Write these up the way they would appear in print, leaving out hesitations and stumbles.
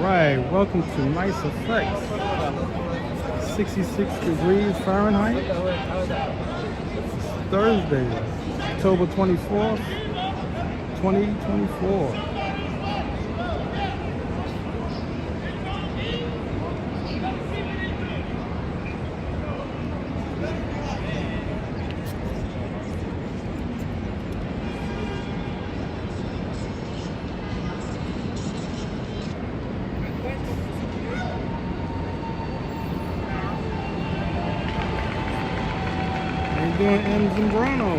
Right, welcome to Nice Effects. 66 degrees Fahrenheit. It's Thursday, October 24th, 2024. Doing M. Zambrano.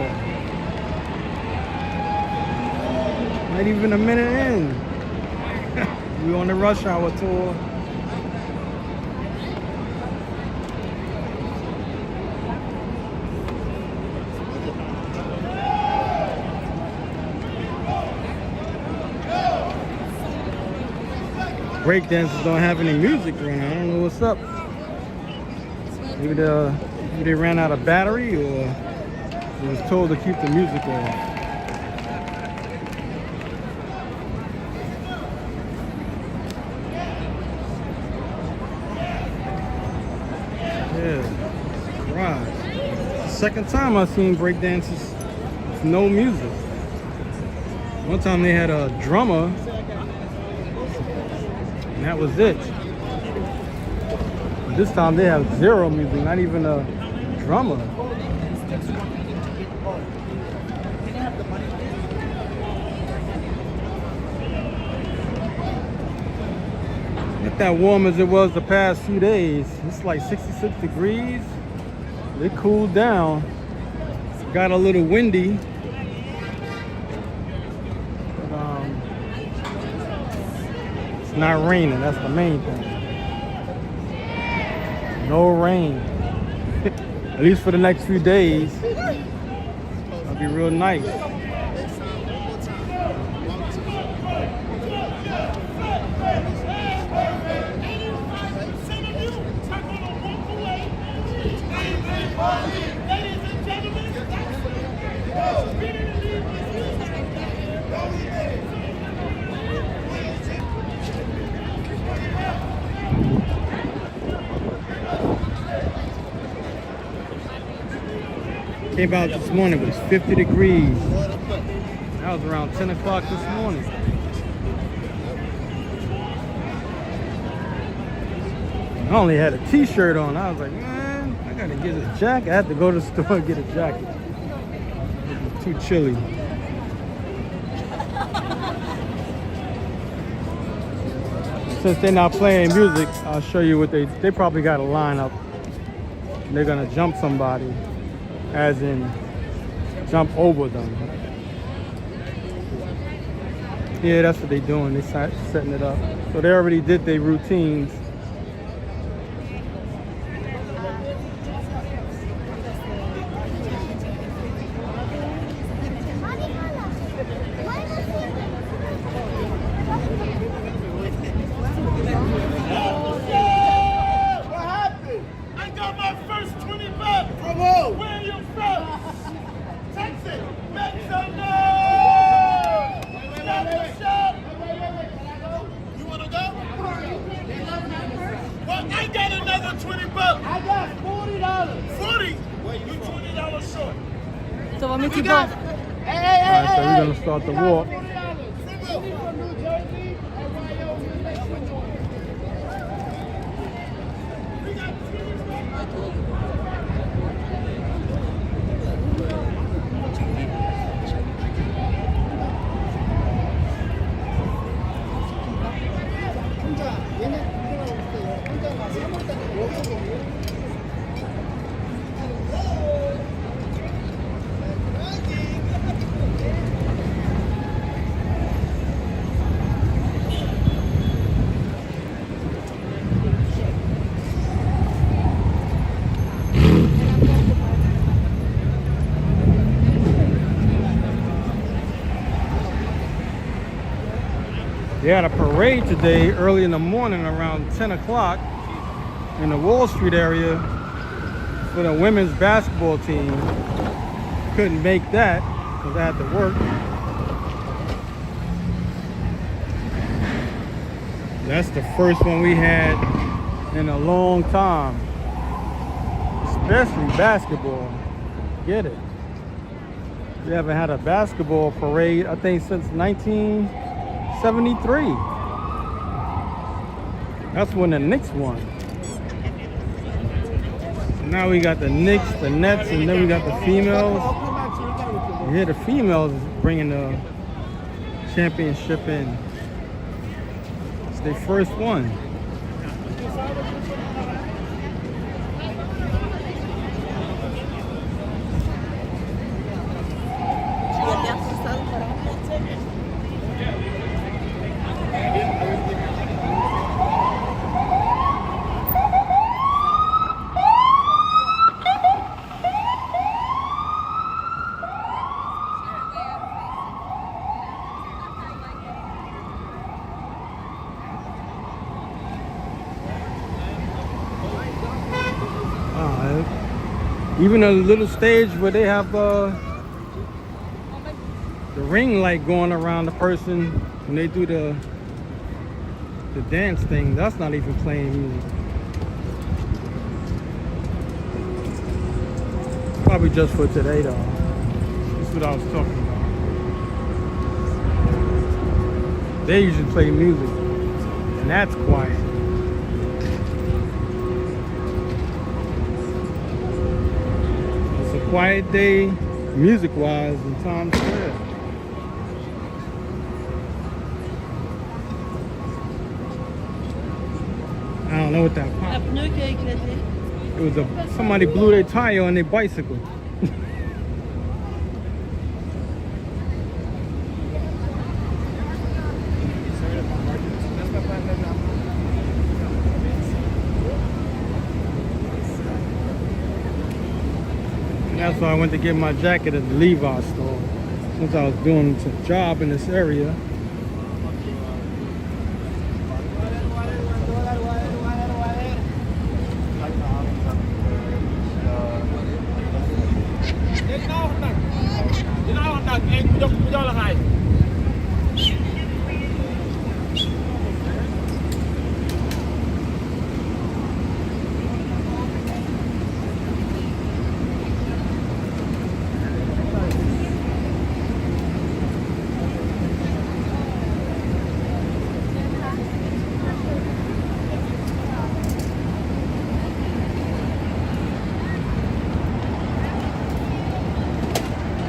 Not even a minute in. We on the rush hour tour. Breakdancers don't have any music right now. I don't know what's up. Maybe they ran out of battery, or they was told to keep the music on. Yeah, right. Second time I've seen breakdancers with no music. One time they had a drummer, and that was it. This time they have zero music, not even a drummer. Not that warm as it was the past few days. It's like 66 degrees. It cooled down. Got a little windy. But, it's not raining, that's the main thing. No rain. At least for the next few days. It'll be real nice. Came out this morning, it was 50 degrees. That was around 10 o'clock this morning. I only had a t-shirt on. I was like, man, I gotta get a jacket. I had to go to the store and get a jacket. It was too chilly. Since they're not playing music, I'll show you what they probably got a lineup. They're gonna jump somebody. As in, jump over them. Yeah, that's what they're doing. They're setting it up. So they already did their routines. So what makes you go? Alright, so we're gonna start the walk. They had a parade today early in the morning around 10 o'clock in the Wall Street area for the women's basketball team. Couldn't make that because I had to work. That's the first one we had in a long time. Especially basketball. Get it. We haven't had a basketball parade, I think, since 1973. That's when the Knicks won. So now we got the Knicks, the Nets, and then we got the females. Yeah, the females is bringing the championship in. It's their first one. Even a little stage where they have the ring light going around the person when they do the dance thing, that's not even playing music. Probably just for today though. That's what I was talking about. They usually play music, and that's quiet. Quiet day, music-wise, in Times Square. I don't know what that pop. It was somebody blew their tire on their bicycle. That's why I went to get my jacket at the Levi's store, since I was doing a job in this area.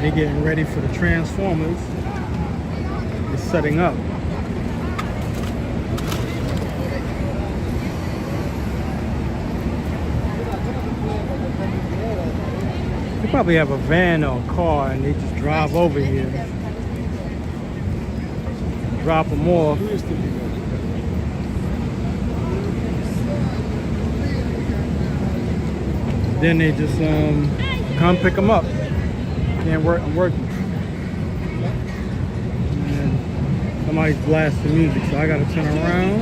They're getting ready for the Transformers. It's setting up. They probably have a van or a car and they just drive over here. Drop them off. Then they just come pick them up. Can't work, I'm working. And somebody's blasting music, so I gotta turn around.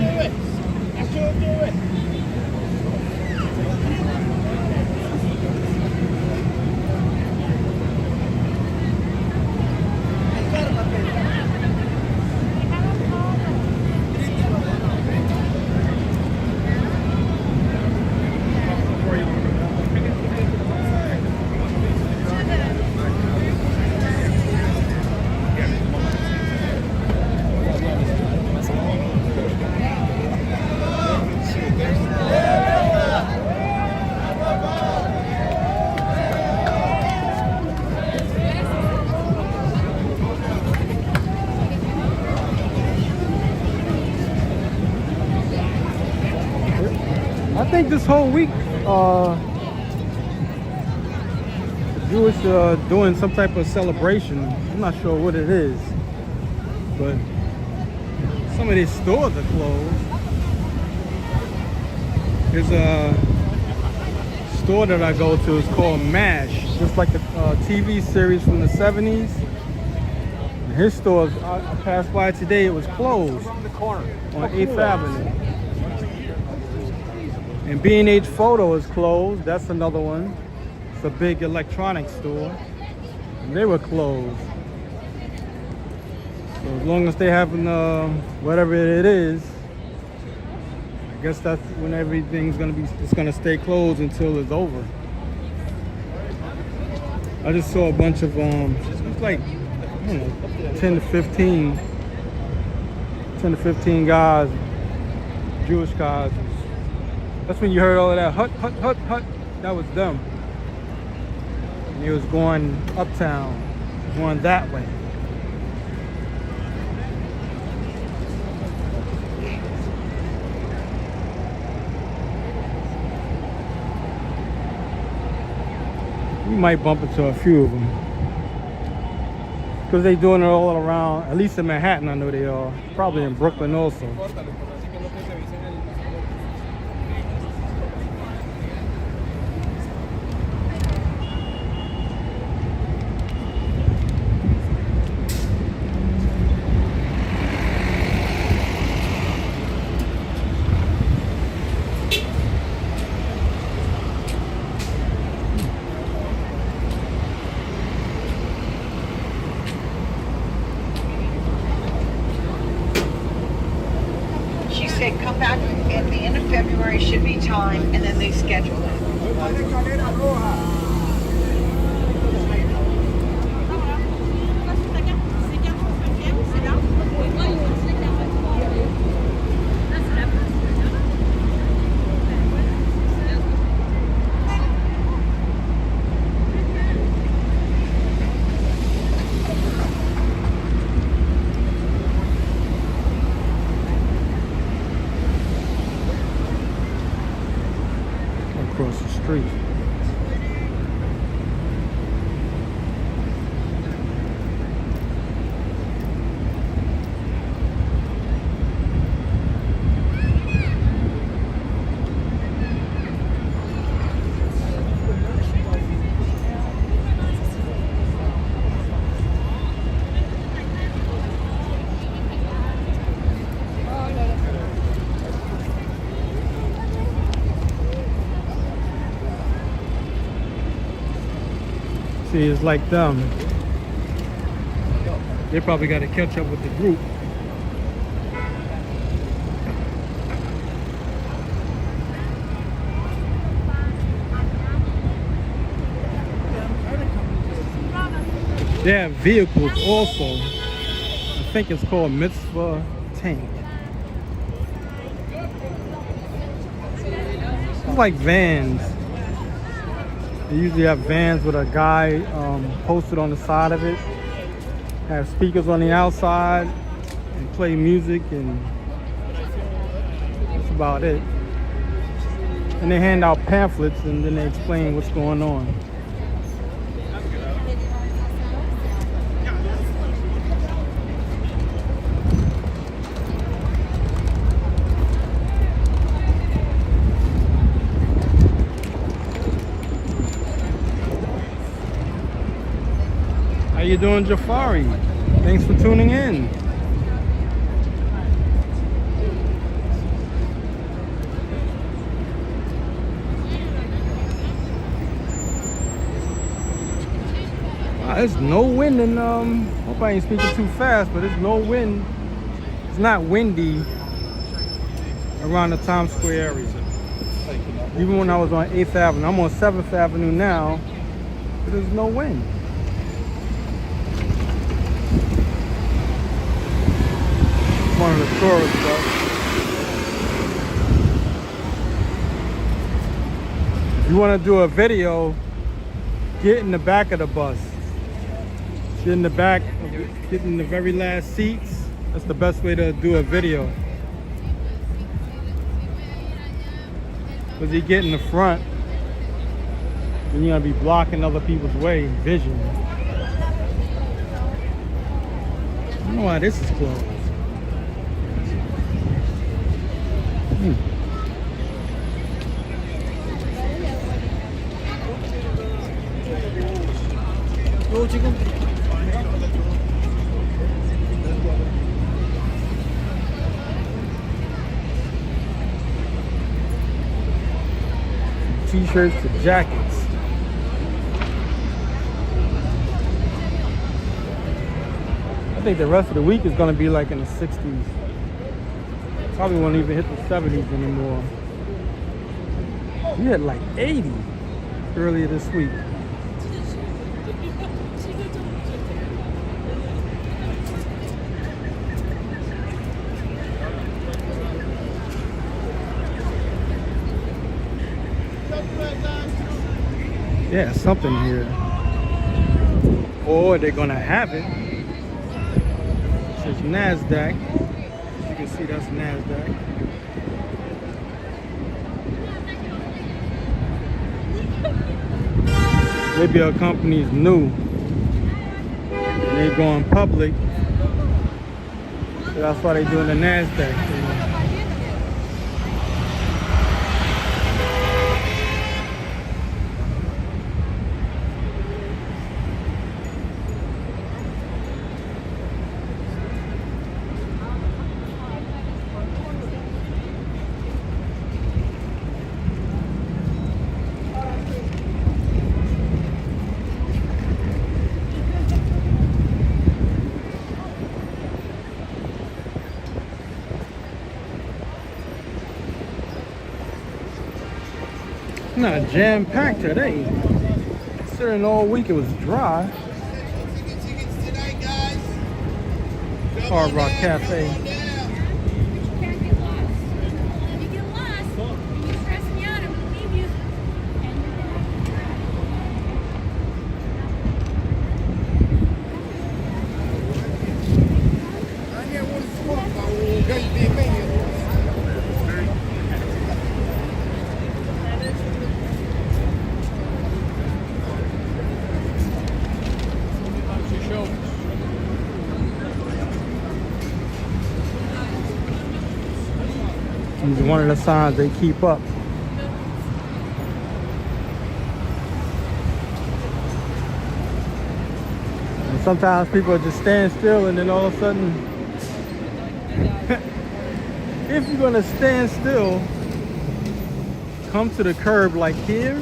I think this whole week, Jewish doing some type of celebration. I'm not sure what it is, but some of these stores are closed. There's a store that I go to. It's called MASH, just like the TV series from the 70s. And his store, I passed by today. It was closed on 8th Avenue. And B&H Photo is closed. That's another one. It's a big electronics store. And they were closed. So as long as they having whatever it is, guess that's when everything's gonna be. It's gonna stay closed until it's over. I just saw a bunch of it's like, I don't know, 10 to 15 guys, Jewish guys. That's when you heard all of that hut, hut, hut, hut. That was them. And he was going uptown, going that way. You might bump into a few of them. Because they doing it all around, at least in Manhattan I know they are. Probably in Brooklyn also. Come back at the end of February, should be time, and then they schedule it. Across the street. See, it's like them. They probably got to catch up with the group. They have vehicles also. I think it's called Mitzvah Tank. It's like vans. They usually have vans with a guy posted on the side of it. Have speakers on the outside and play music, and that's about it. And they hand out pamphlets and then they explain what's going on. How you doing, Jafari? Thanks for tuning in. Wow, there's no wind in hope I ain't speaking too fast, but there's no wind. It's not windy around the Times Square area. Even when I was on 8th Avenue, I'm on 7th Avenue now, but there's no wind. One of the tourist stuff. If you want to do a video, get in the back of the bus. Get in the back, get in the very last seats. That's the best way to do a video. Because you get in the front, then you're gonna be blocking other people's way, vision. I don't know why this is closed. T-shirts to jackets. I think the rest of the week is going to be like in the 60s. Probably won't even hit the 70s anymore. We had like 80 earlier this week. Yeah, something here. Or they're gonna have it. It says NASDAQ. As you can see, that's NASDAQ. Maybe our company's new and they're going public. So that's why they're doing the NASDAQ thing. Not jam-packed today. Considering all week it was dry. Hard Rock Cafe. Can't get lost. If you get lost, you stress me out, I will leave you. It's one of the signs they keep up. And sometimes people just stand still and then all of a sudden, if you're gonna stand still, come to the curb like here,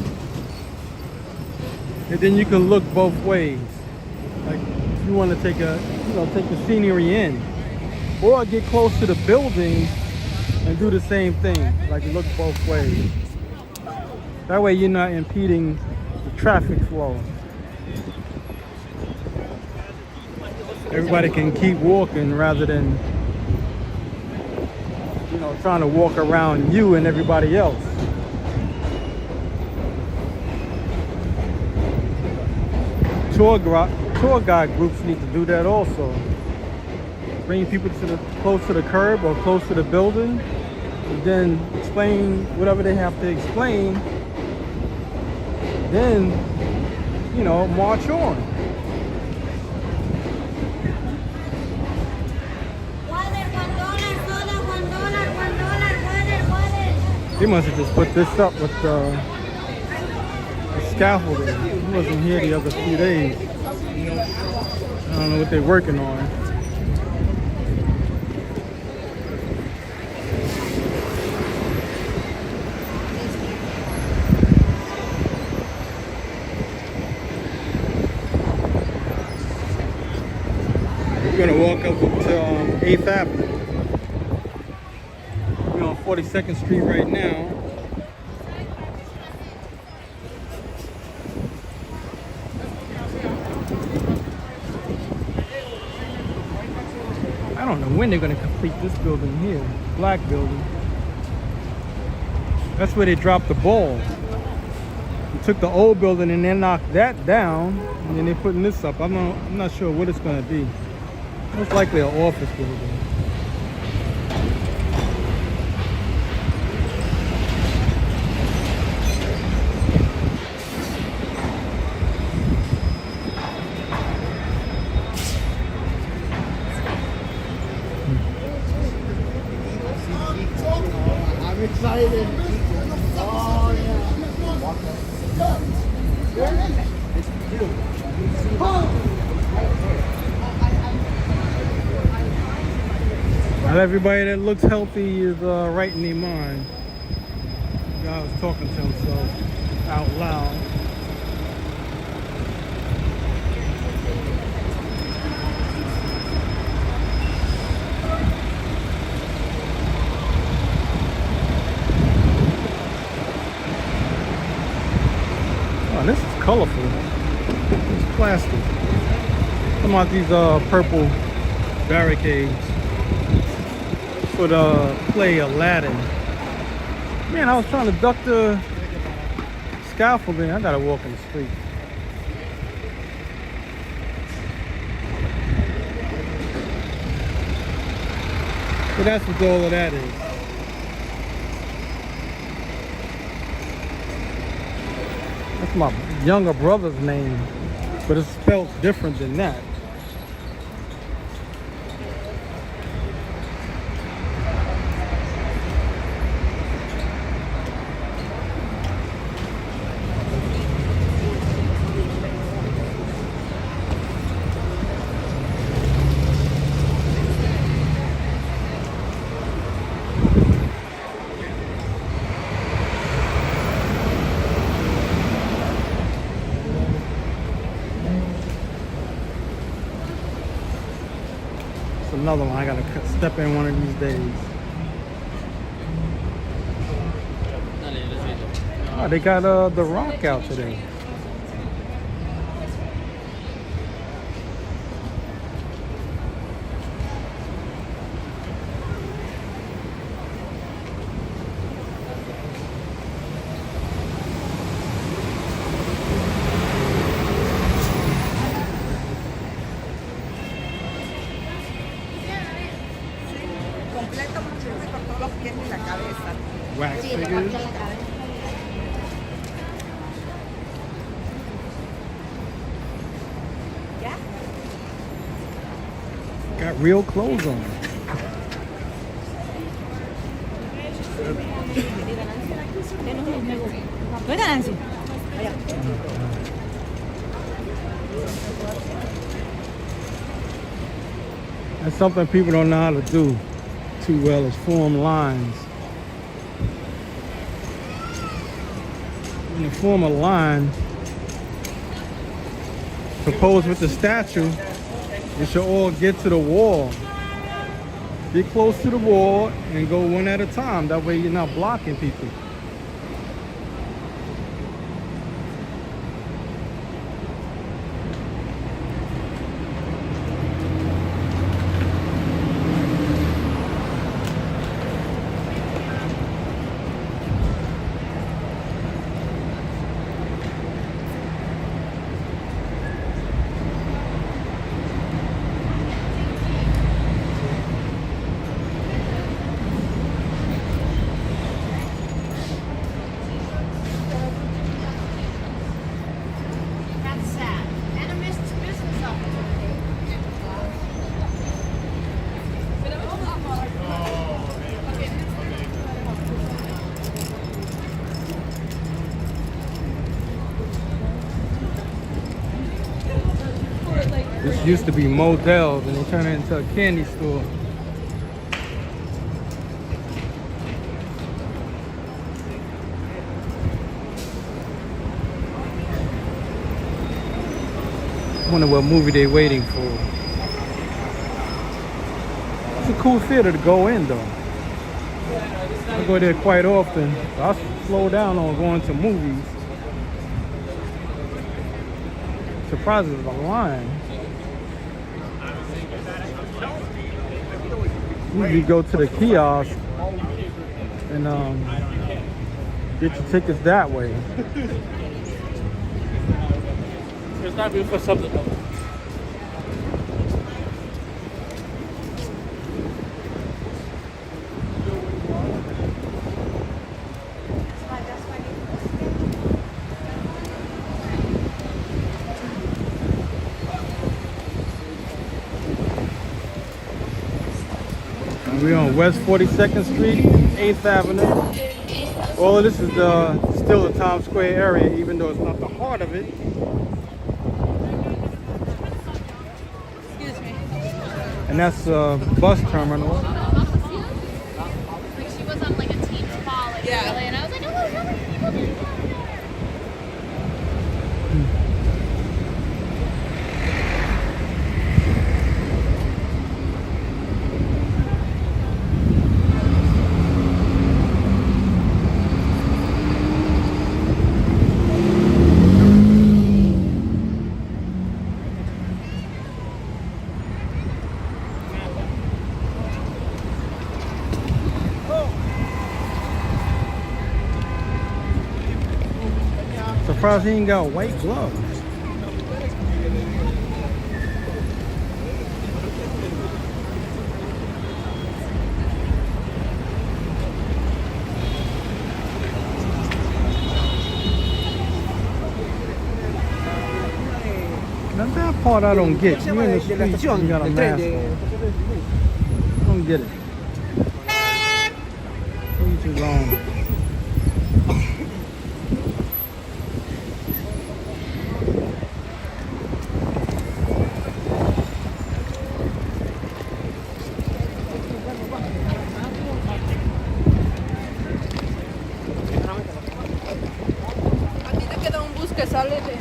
and then you can look both ways. Like if you want to take the scenery in, or get close to the building and do the same thing, like look both ways. That way you're not impeding the traffic flow. Everybody can keep walking rather than, trying to walk around you and everybody else. Tour guide groups need to do that also. Bring people close to the curb or close to the building, and then explain whatever they have to explain. Then, march on. They must have just put this up with the scaffolding. He wasn't here the other few days. I don't know what they're working on. We're gonna walk up to 8th Avenue. We're on 42nd Street right now. I don't know when they're gonna complete this building here, black building. That's where they dropped the ball. They took the old building and then knocked that down, and then they're putting this up. I'm not sure what it's gonna be. Most likely an office building. I'm excited. Oh Not everybody that looks healthy is right in their mind. The guy was talking to himself out loud. colorful. It's plastic. Some of these purple barricades for the play Aladdin. Man, I was trying to duck the scaffolding. I gotta walk in the street. So that's what all of that is. That's my younger brother's name, but it's spelled different than that. Another one I gotta step in one of these days. Oh, they got The Rock out today. Wax figures. Got real clothes on. That's something people don't know how to do too well, is form lines. When you form a line, suppose with the statue, it should all get to the wall. Get close to the wall and go one at a time. That way you're not blocking people. This used to be Modell's and they turned it into a candy store. I wonder what movie they're waiting for. It's a cool theater to go in though. I go there quite often. So I slow down on going to movies. Surprised there's a line. You go to the kiosk and get your tickets that way. It's not good for something. We're on West 42nd Street, 8th Avenue. All of this is still the Times Square area, even though it's not the heart of it. Excuse me. And that's bus terminal. Like she was on like a team call like early, and I was like, oh, how many people did that? surprised he ain't got white gloves. Now that part I don't get. You in the streets, you got a mask on. I don't get it. Each his own. A ti te queda un bus que sale de...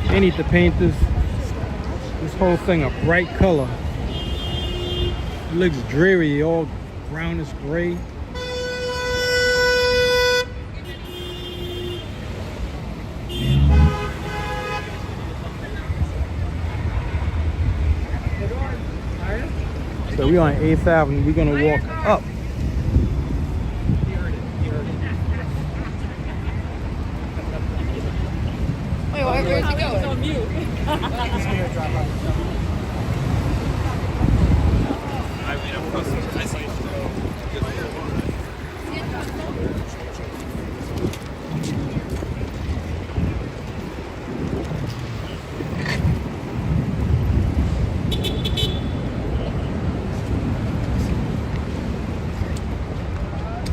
They need to paint this whole thing a bright color. It looks dreary, all brownish gray. So we're on 8th Avenue. We're gonna walk up. Wait, where's he going? On mute.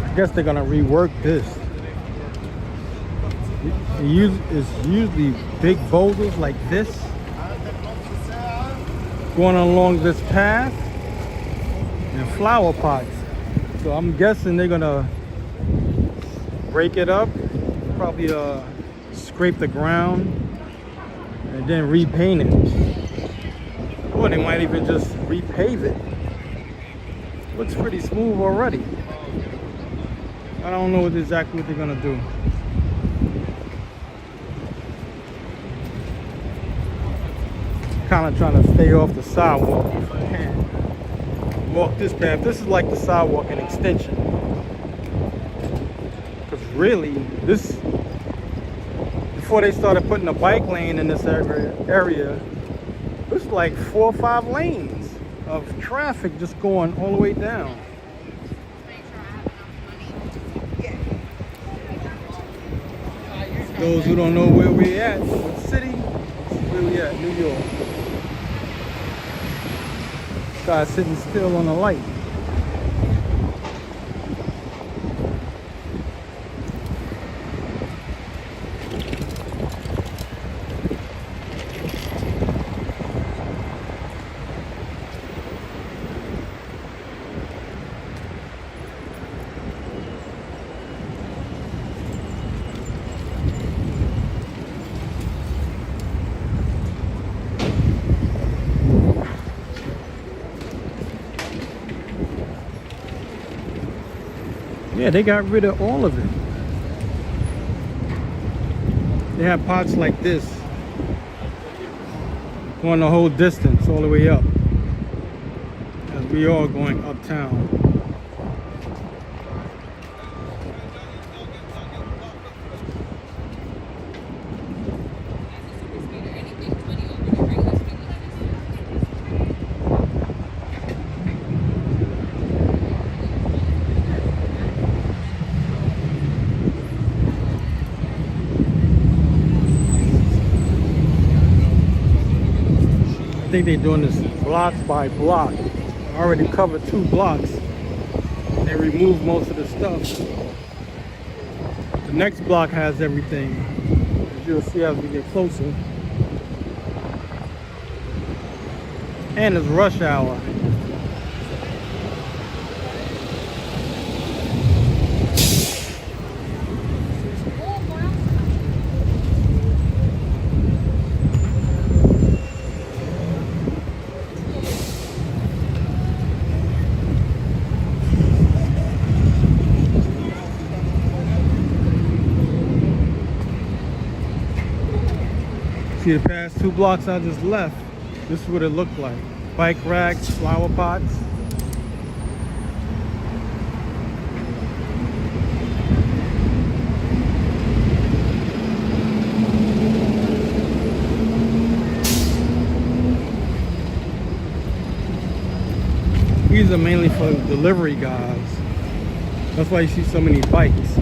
I guess they're gonna rework this. It's usually big boulders like this going along this path and flower pots. So I'm guessing they're gonna break it up, probably scrape the ground and then repaint it. Or they might even just repave it. Looks pretty smooth already. I don't know exactly what they're gonna do. Kind of trying to stay off the sidewalk if I can. Walk this path. This is like the sidewalk an extension. Because really, this, before they started putting a bike lane in this area, it's like 4 or 5 lanes of traffic just going all the way down. Those who don't know where we're at, what city, where we at, New York. Guy sitting still on the light. Yeah, they got rid of all of it. They have pots like this going the whole distance all the way up as we are going uptown. I think they're doing this blocks by block. I already covered 2 blocks. They removed most of the stuff. The next block has everything, as you'll see as we get closer. And it's rush hour. See the past 2 blocks I just left, this is what it looked like. bike racks, flower pots. These are mainly for delivery guys. That's why you see so many bikes. I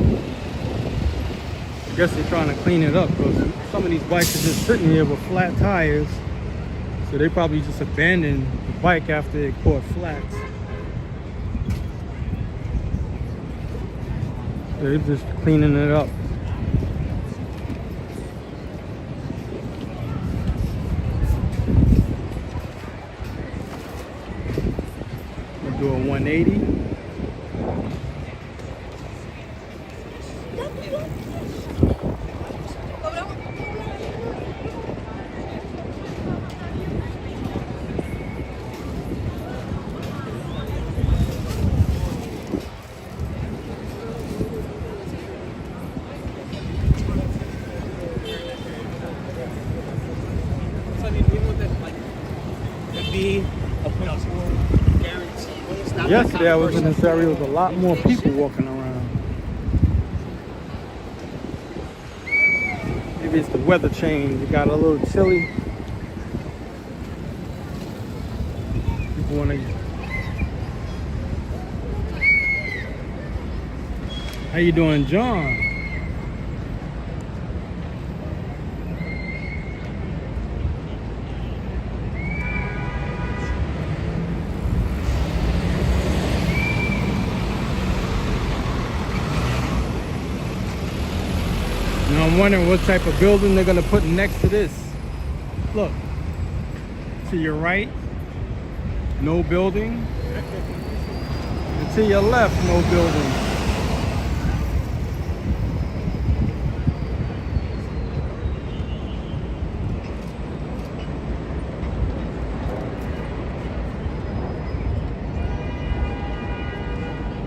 guess they're trying to clean it up because some of these bikes are just sitting here with flat tires. So they probably just abandoned the bike after it caught flats. They're just cleaning it up. We'll do a 180. Yesterday I was in this area with a lot more people walking around. Maybe it's the weather change. It got a little chilly. People want to. How you doing, John? Now I'm wondering what type of building they're gonna put next to this. Look, to your right, no building. And to your left, no building.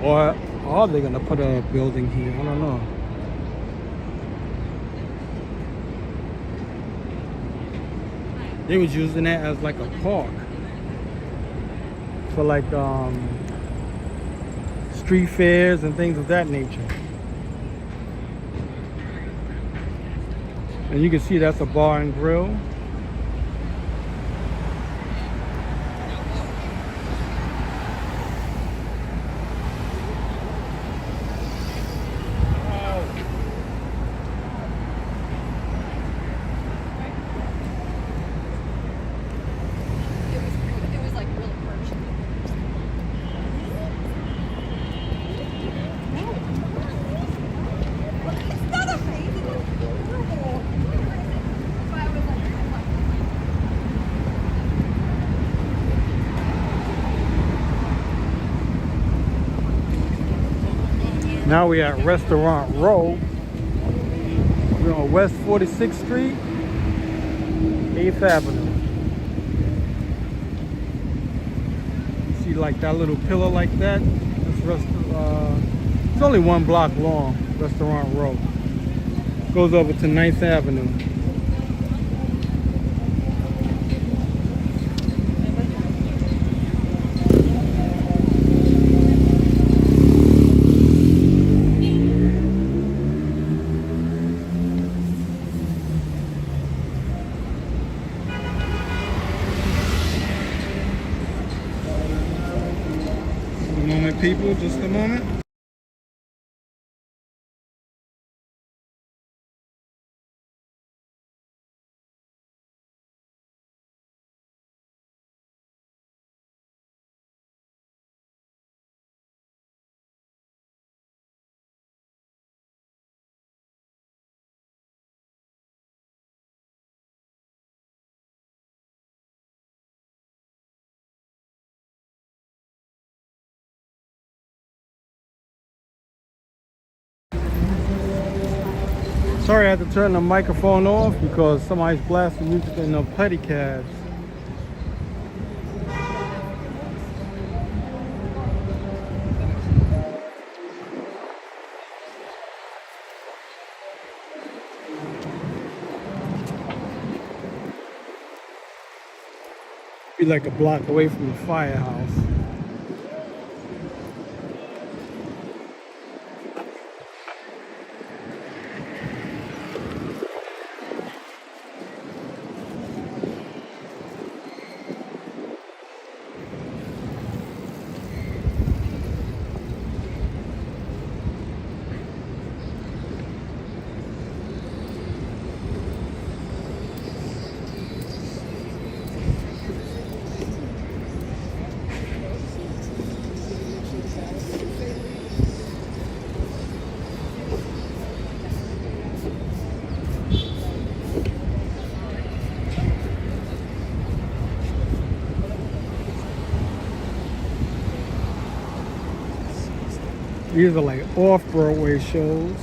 Or are they gonna put a building here? I don't know. They was using that as like a park for like street fairs and things of that nature. And you can see that's a bar and grill. Now we're at Restaurant Row. We're on West 46th Street, 8th Avenue. See like that little pillar like that? It's only 1 block long, Restaurant Row. Goes over to 9th Avenue. People, just a moment. Sorry, I had to turn the microphone off because somebody's blasting music in the pedicabs. Be like a block away from the firehouse. These are like off-Broadway shows.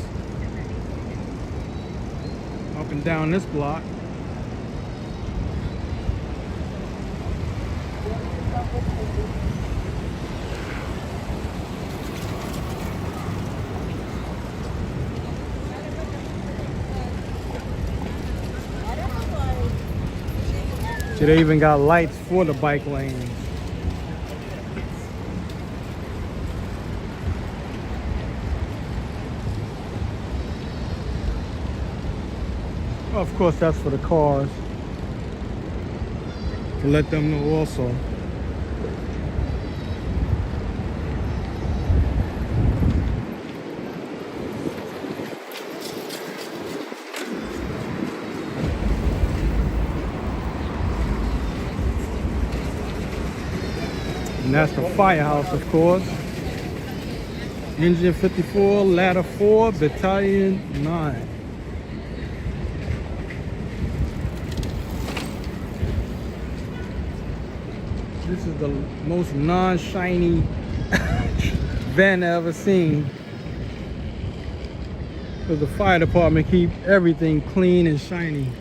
Up and down this block. So they even got lights for the bike lanes. Of course, that's for the cars, to let them know also. And that's the firehouse, of course. Engine 54, ladder 4, battalion 9. This is the most non-shiny van I've ever seen. Because the fire department keep everything clean and shiny.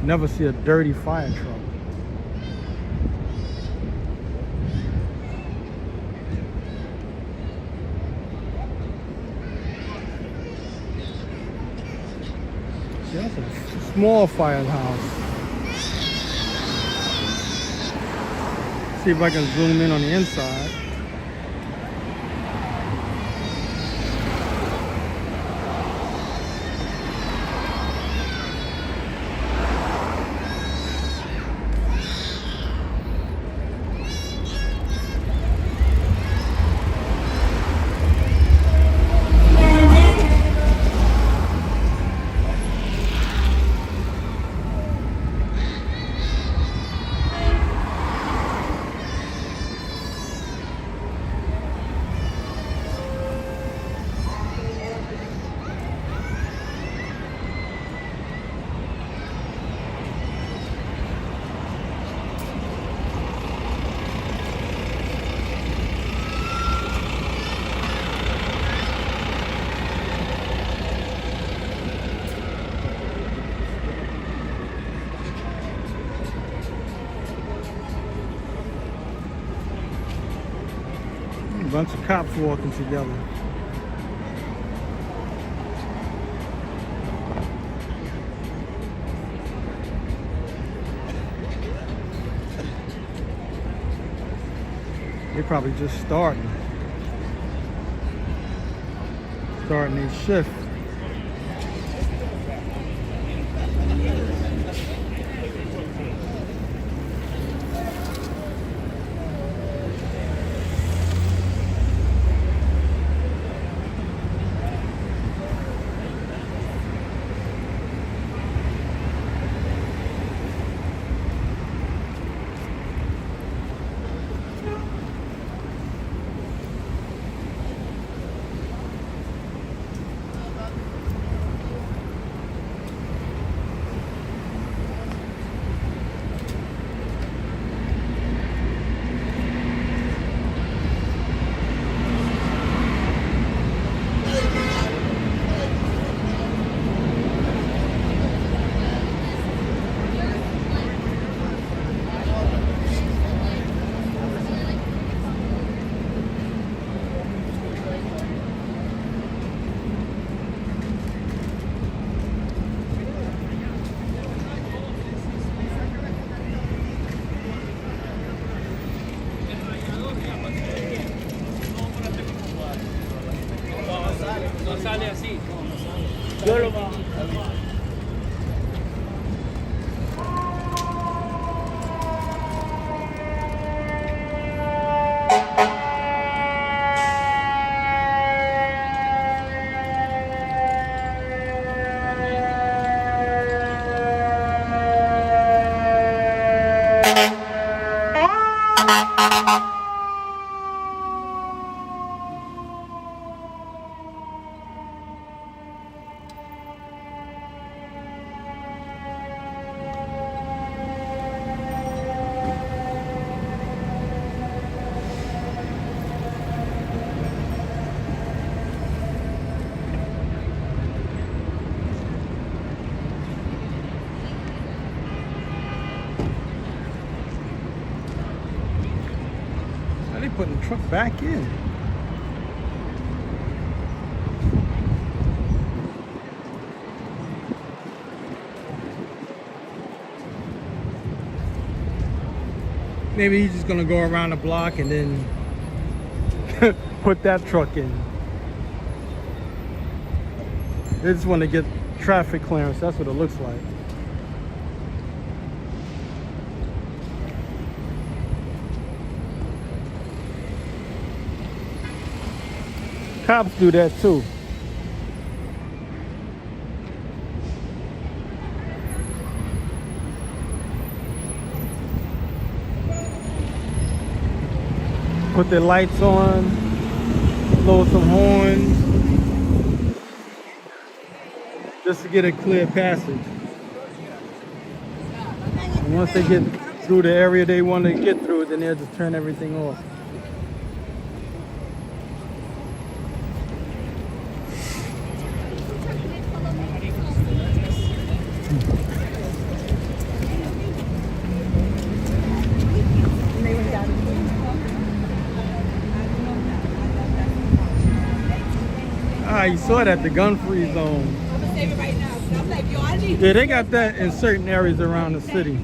Never see a dirty fire truck. That's a small firehouse. See if I can zoom in on the inside. Bunch of cops walking together. They're probably just starting their shift. Are they putting the truck back in? Maybe he's just gonna go around the block and then put that truck in. They just want to get traffic clearance. That's what it looks like. Cops do that too. Put their lights on, blow some horns, just to get a clear passage. And once they get through the area they want to get through, then they'll just turn everything off. Ah, you saw that, the gun-free zone. Yeah, they got that in certain areas around the city.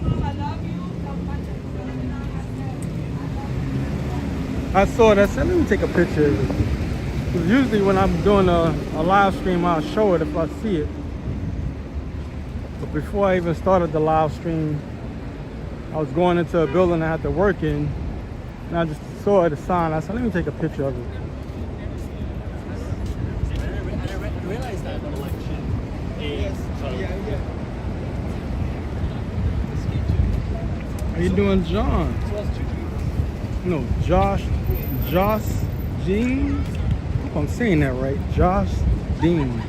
I saw that. I said, let me take a picture of it. 'Cause usually when I'm doing a live stream, I'll show it if I see it. But before I even started the live stream, I was going into a building I had to work in, and I just saw the sign. I said, let me take a picture of it. I didn't realize that on election. How you doing, John? No, Josh Dean. I hope I'm saying that right. Josh Dean.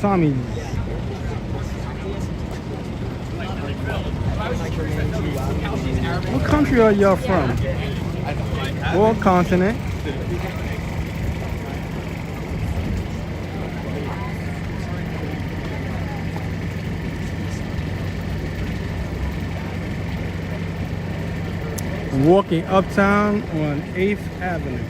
Tommy. What country are y'all from? What continent? Walking uptown on 8th Avenue.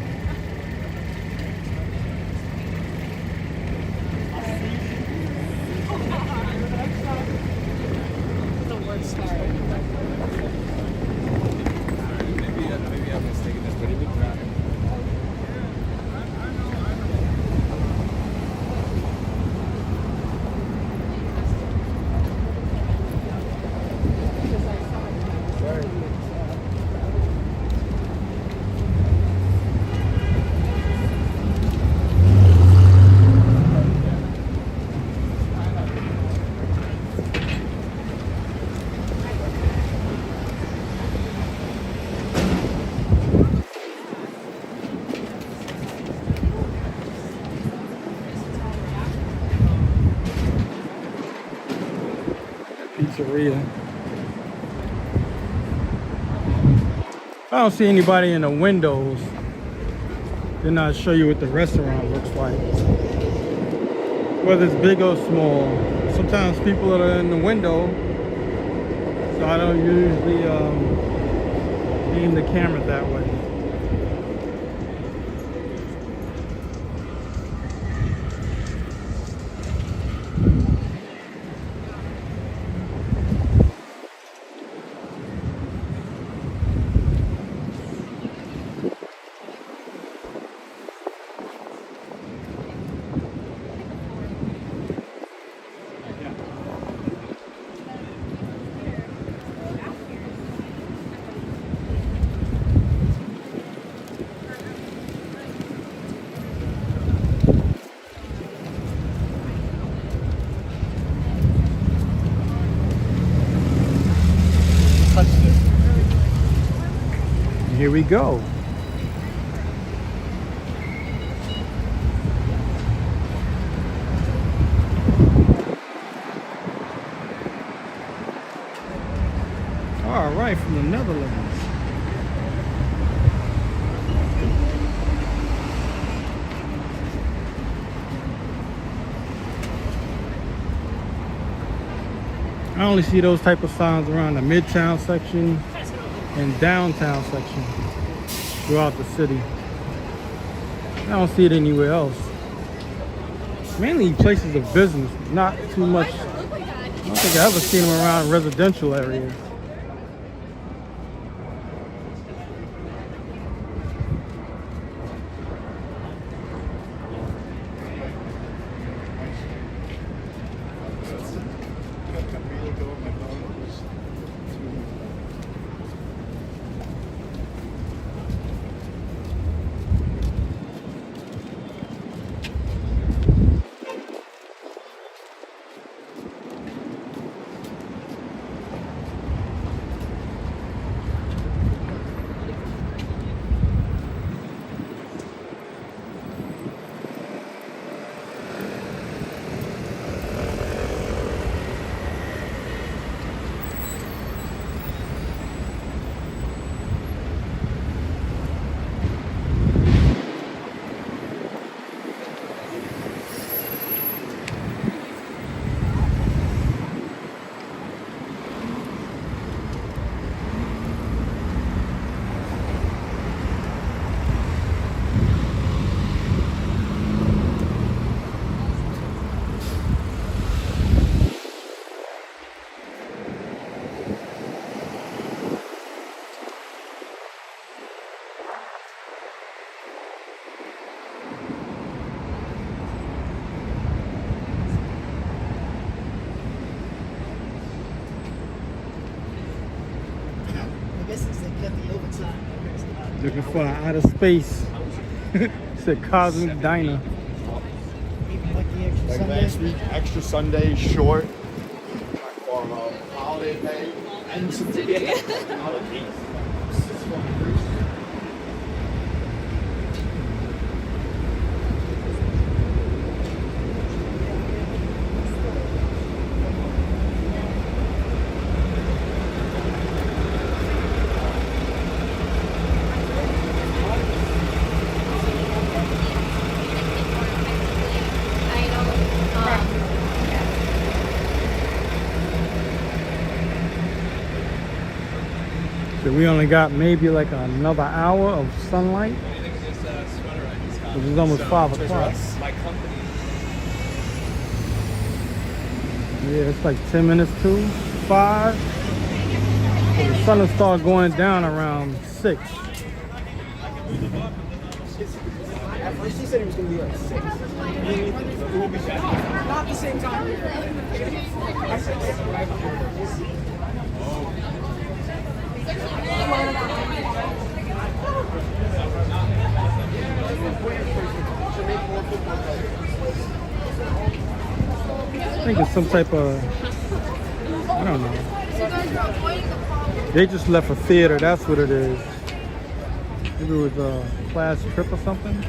Maybe I'm mistaken this, but even Pizzeria. I don't see anybody in the windows. Then I'll show you what the restaurant looks like. Whether it's big or small. Sometimes people are in the window, so I don't usually aim the camera that way. Here we go. All right, from the Netherlands. I only see those type of signs around the Midtown section and downtown section throughout the city. I don't see it anywhere else. Mainly places of business, not too much. I don't think I've ever seen them around residential areas. Looking for an outer space. It's a cosmic diner. Like the extra Like Sunday. last week, extra Sunday, short, or holiday pay, and some tickets. So we only got maybe like another hour of sunlight. What do you think of this sweater I just got? It's almost 5 Toys R o'clock. Us, my company. Yeah, it's like 10 minutes to 5. So the sun will start going down around 6. At first he said he was going to be like 6. It will be better. Not the same time. I said 6. I think it's some type of, I don't know. They just left for theater, that's what it is. Maybe it was a class trip or something.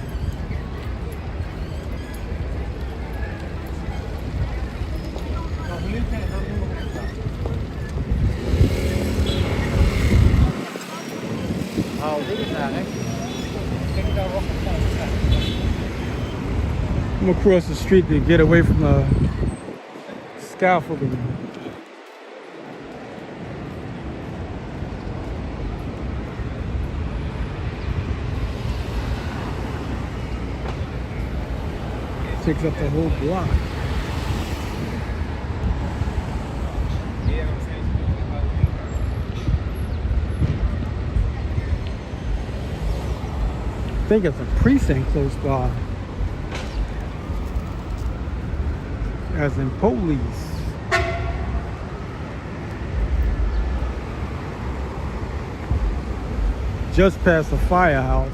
I'm across the street to get away from the scaffolding. It takes up the whole block. I think it's a precinct close by. As in police. Just past the firehouse.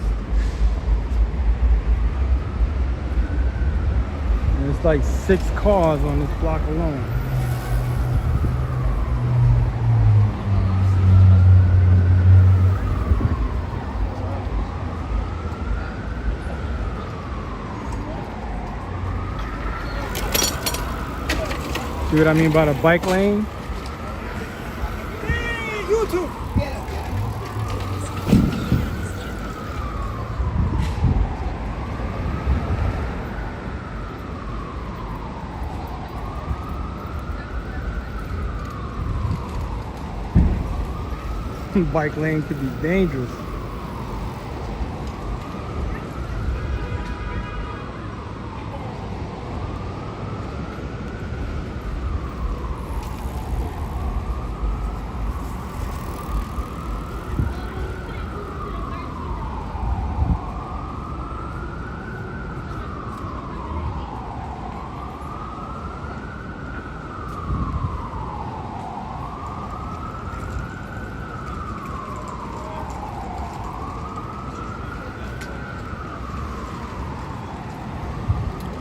And it's like 6 cars on this block alone. See what I mean by the bike lane? Hey, YouTube. Bike lane could be dangerous.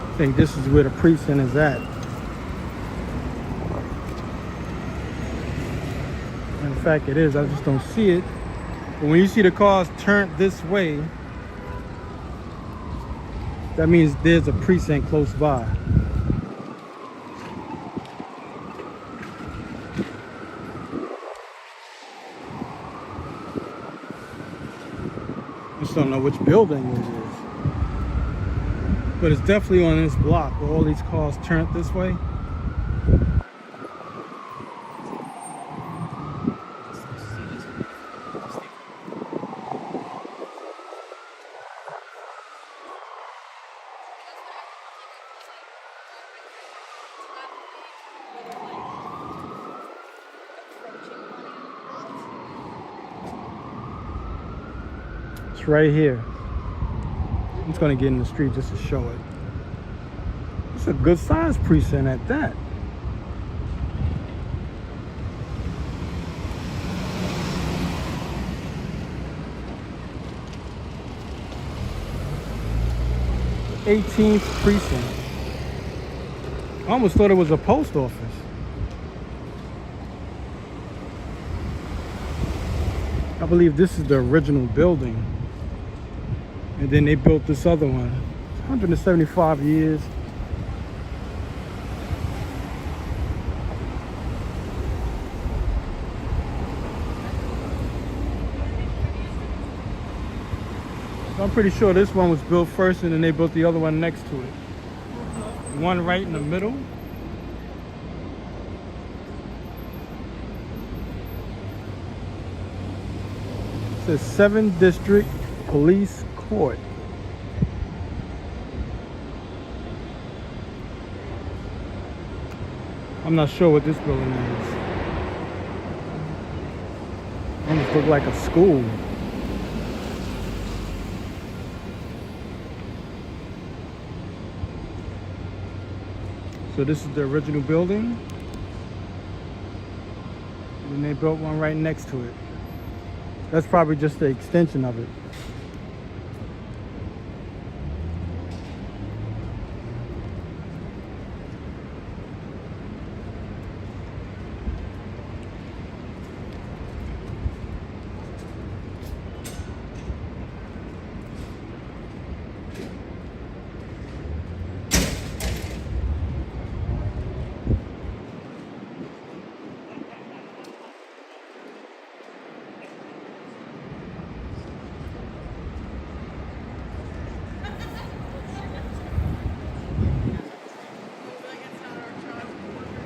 I think this is where the precinct is at. In fact, it is. I just don't see it. But when you see the cars turned this way, that means there's a precinct close by. I just don't know which building it is. But it's definitely on this block where all these cars turned this way. It's right here. I'm just gonna get in the street just to show it. It's a good size precinct at that. The 18th precinct. I almost thought it was a post office. I believe this is the original building. And then they built this other one. 175 years. I'm pretty sure this one was built first and then they built the other one next to it. One right in the middle. It says 7th District Police Court. I'm not sure what this building is. Almost look like a school. So this is the original building. And they built one right next to it. That's probably just the extension of it.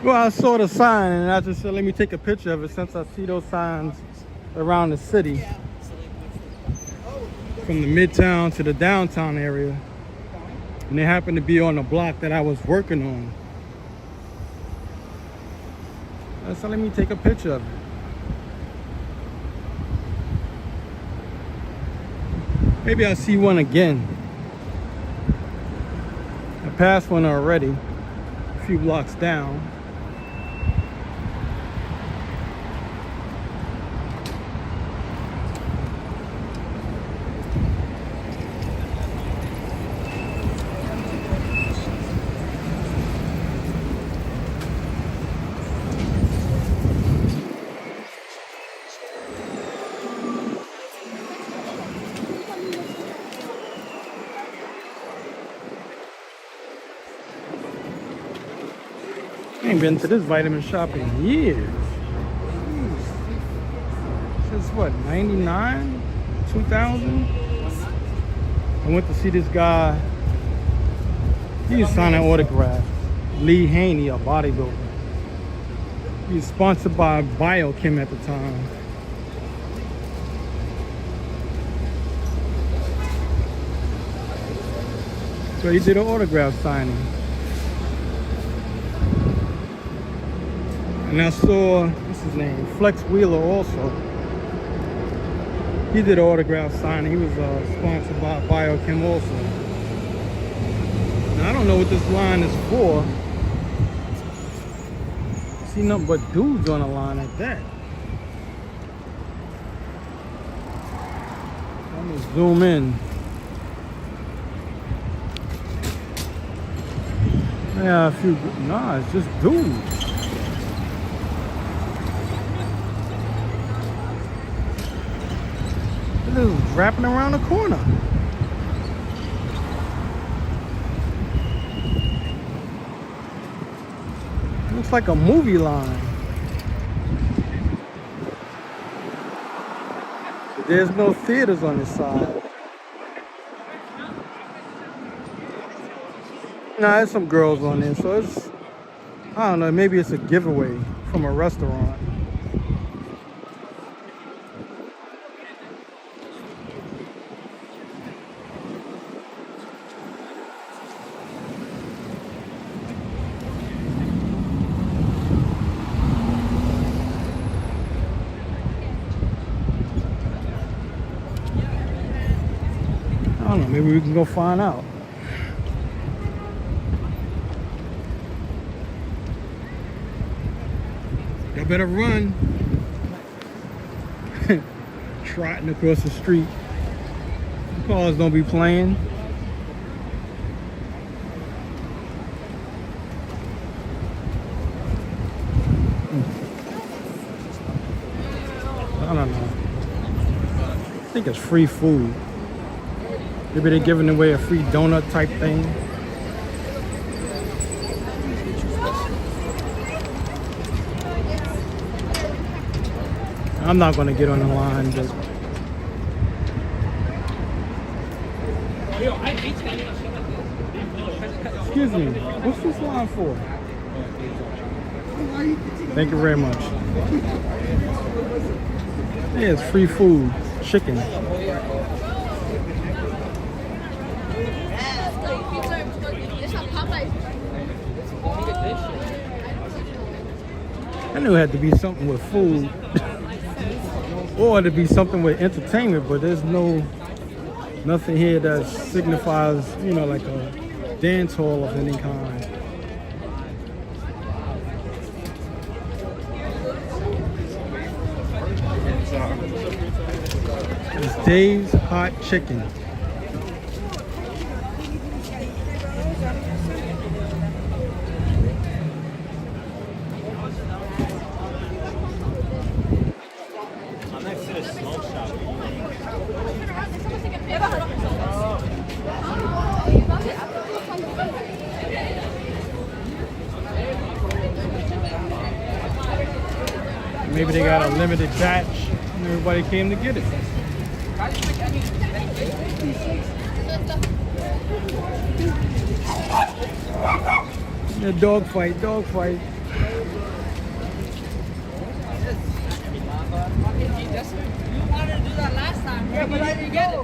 Well, I saw the sign and I just said, let me take a picture of it since I see those signs around the city. From the Midtown to the downtown area. And they happen to be on the block that I was working on. So let me take a picture of it. Maybe I'll see one again. I passed one already, a few blocks down. ain't been to this vitamin shop in years. Since what, 99? 2000? I went to see this guy. He was signing autographs. Lee Haney, a bodybuilder. He was sponsored by Biochem at the time. So he did an autograph signing. And I saw, what's his name? Flex Wheeler also. He did an autograph signing. He was sponsored by Biochem also. Now, I don't know what this line is for. I see nothing but dudes on the line like that. Let me zoom in. Yeah, a few, nah, it's just dudes. This is wrapping around the corner. Looks like a movie line. There's no theaters on this side. Nah, there's some girls on there, so it's, I don't know, maybe it's a giveaway from a restaurant. I don't know, maybe we can go find out. Y'all better run. Trotting across the street. Cars don't be playing. I don't know. I think it's free food. Maybe they're giving away a free donut type thing. I'm not gonna get on the line, but excuse me, what's this line for? Thank you very much. Yeah, it's free food, chicken. I knew it had to be something with food. Or to be something with entertainment, but there's nothing here that signifies, you know, like a dance hall of any kind. It's Dave's Hot Chicken. Maybe they got a limited batch and everybody came to get it. Yeah, dog fight. You wanted to do that last time. Yeah, but I didn't get it.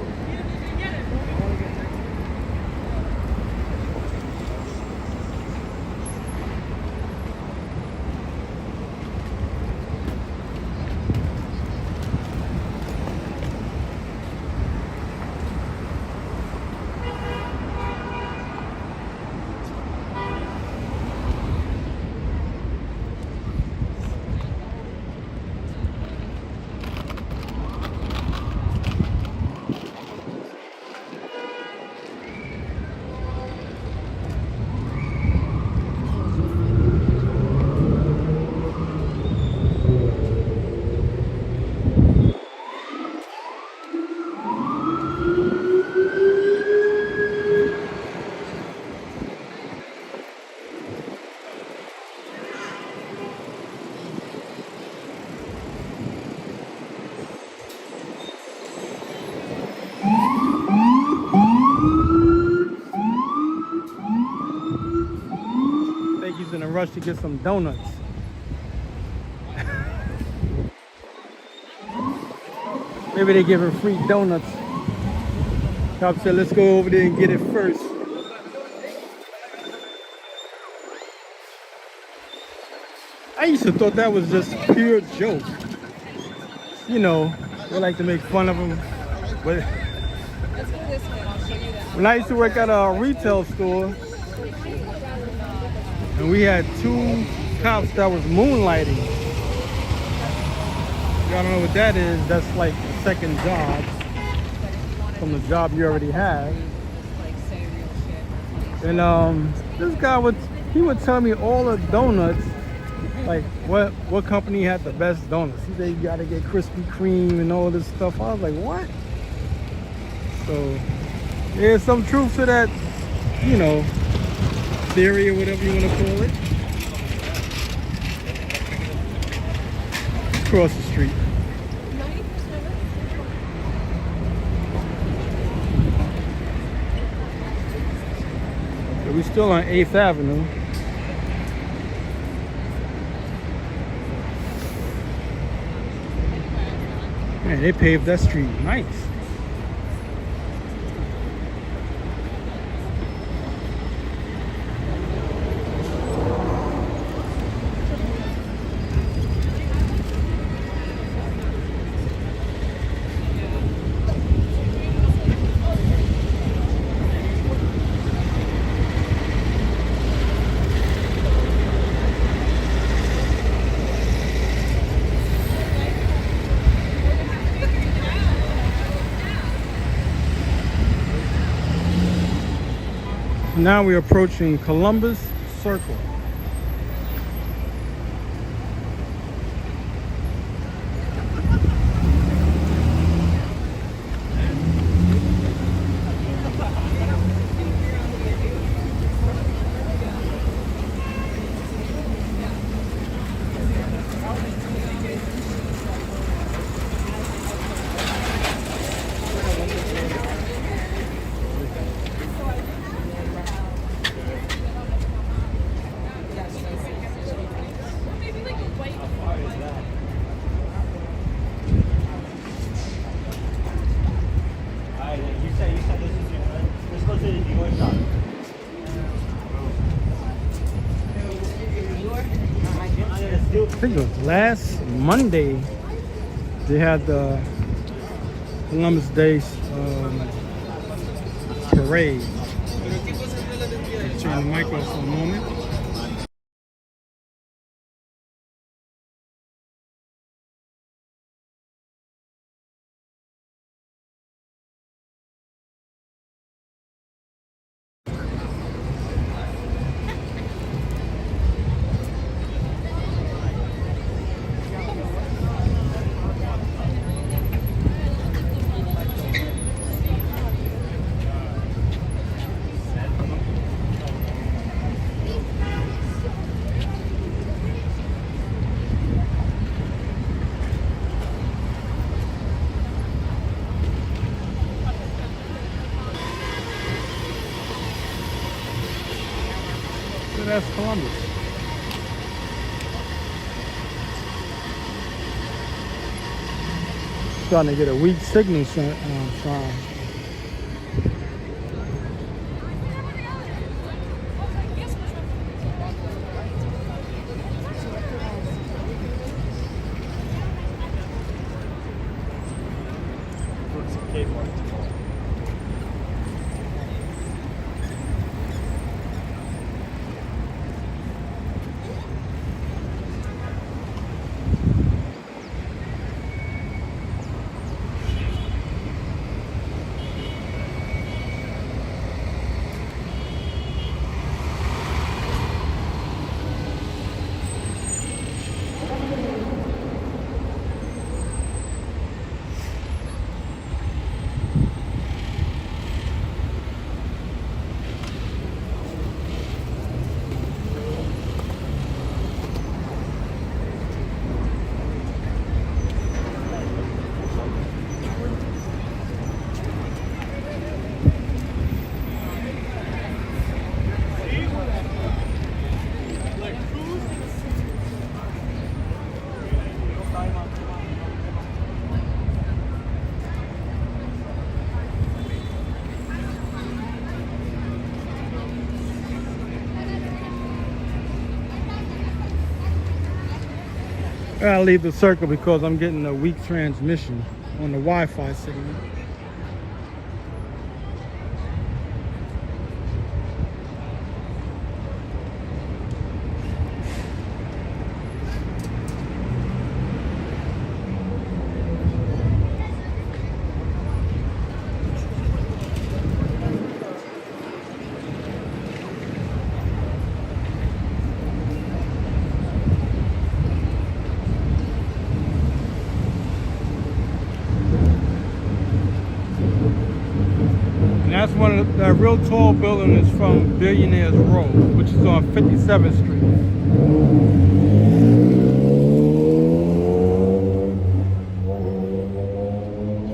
rush to get some donuts. Maybe they giving free donuts. Cop said, let's go over there and get it first. I used to thought that was just a pure joke. You know, they like to make fun of them. But Let's go this way. I'll show you that. when I used to work at a retail store, and we had 2 cops that was moonlighting. Y'all don't know what that is. That's like a second job from the job you already have. And this guy would tell me all the donuts, like what company had the best donuts. He said you gotta get Krispy Kreme and all this stuff. I was like, what? So there's some truth to that, you know, theory or whatever you want to call it. Across the street. We're still on 8th Avenue. Man, they paved that street nice. Now we're approaching Columbus Circle. I think it was last Monday they had the Columbus Day parade. Turn the mic off for a moment. So that's Columbus. Starting to get a weak signal sign. gotta leave the circle because I'm getting a weak transmission on the Wi-Fi signal. That's one of that real tall building is from Billionaire's Row, which is on 57th Street.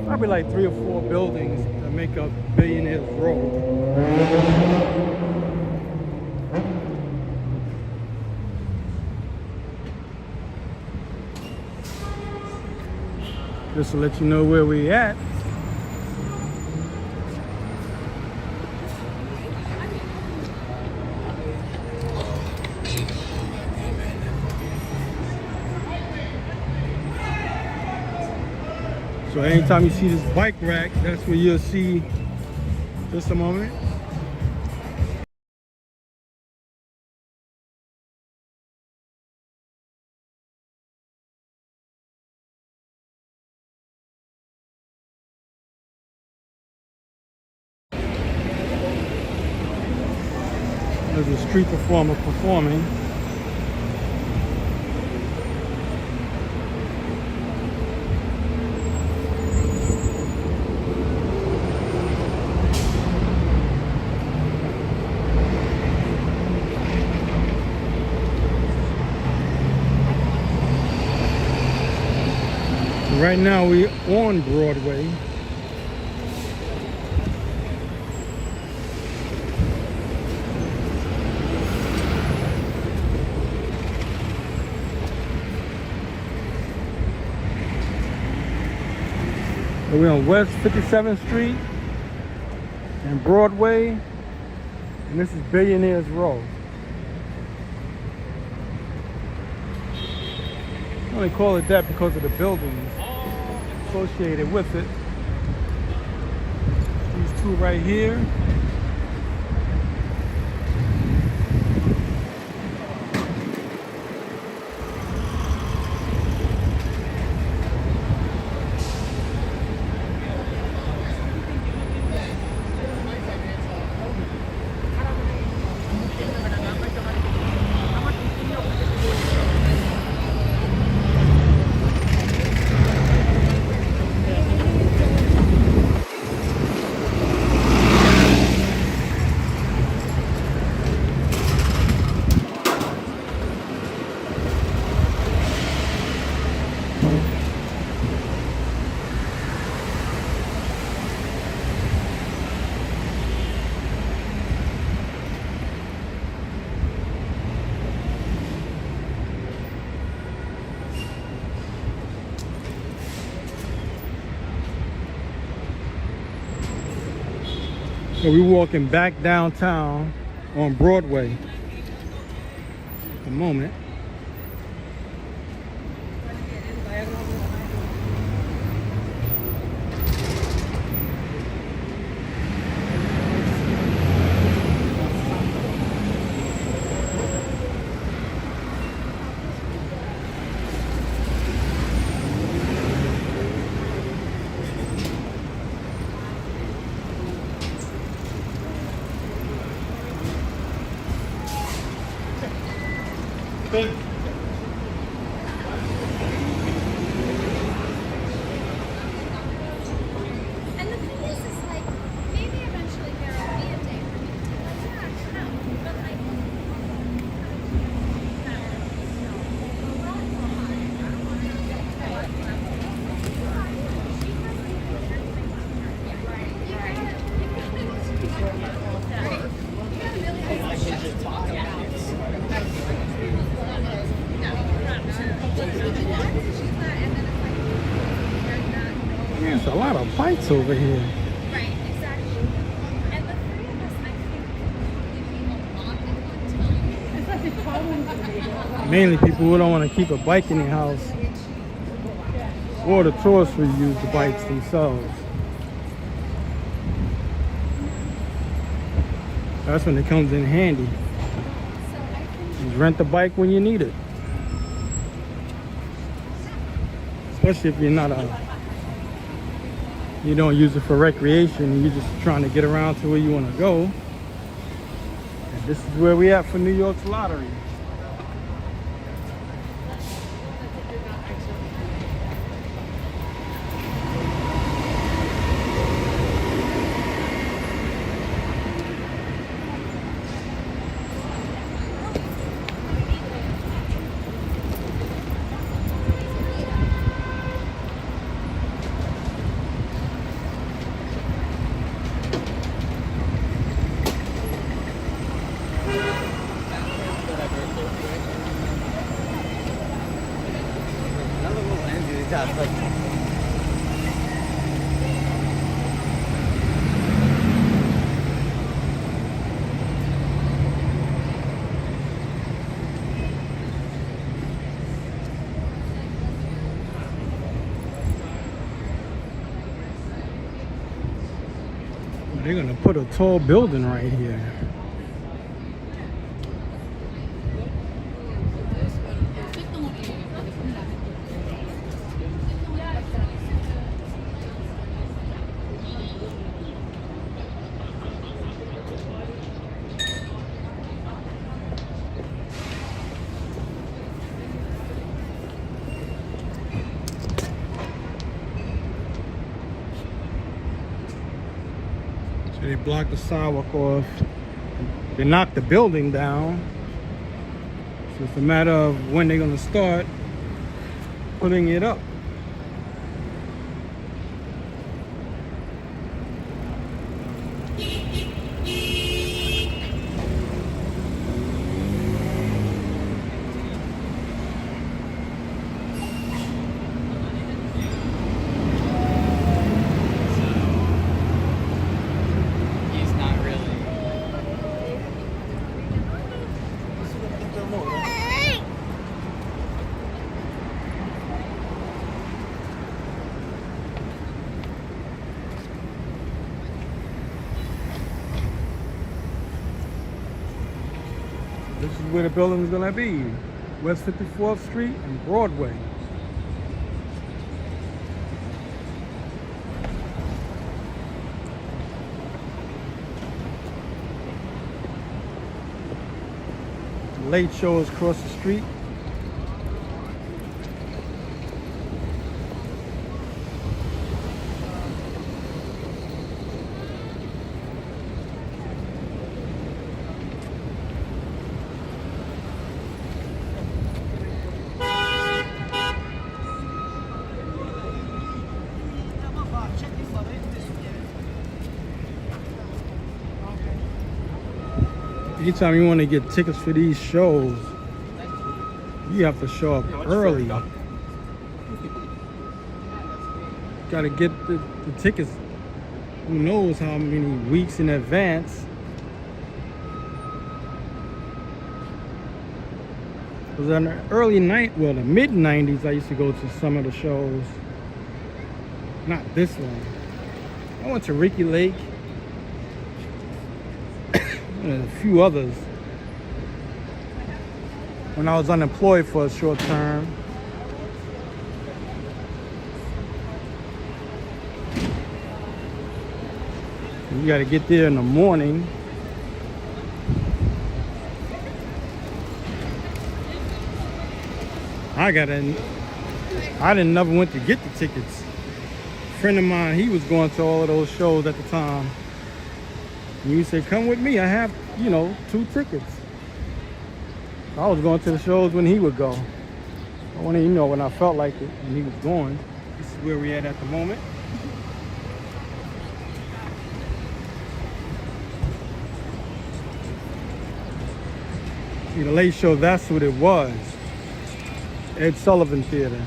Probably like 3 or 4 buildings that make up Billionaire's Row. Just to let you know where we at. So anytime you see this bike rack, that's where you'll see, just a moment. There's a street performer performing. Right now we're on Broadway. We're on West 57th Street and Broadway, and this is Billionaire's Row. I only call it that because of the buildings associated with it. These two right here. So we're walking back downtown on Broadway at the moment. And the thing is like, maybe eventually there will be a day for me to be like, yeah, no, but like, There's a lot of bikes over here. right, exactly. And the three of us, I think, would be a lot in one time. Mainly people who don't want to keep a bike in their house. or the tourists will use the bikes themselves. That's when it comes in handy. You rent the bike when you need it. Especially if you're not you don't use it for recreation and you're just trying to get around to where you want to go. And this is where we at for New York's lottery. They're gonna put a tall building right here. So they blocked the sidewalk off. They knocked the building down. So it's a matter of when they're gonna start putting it up. He's not really. This is where the building is gonna be. West 54th Street and Broadway. The late show is across the street. Anytime you want to get tickets for these shows, you have to show up early. Got to get the tickets, who knows how many weeks in advance. Because in the early the mid 90s, I used to go to some of the shows. Not this one. I went to Ricky Lake. And a few others when I was unemployed for a short term. You got to get there in the morning. I didn't never went to get the tickets. A friend of mine, he was going to all of those shows at the time. And you said, come with me, I have, 2 tickets. I was going to the shows when he would go. I wanted to when I felt like it when he was going. This is where we're at the moment. See, the late show, that's what it was. Ed Sullivan Theater.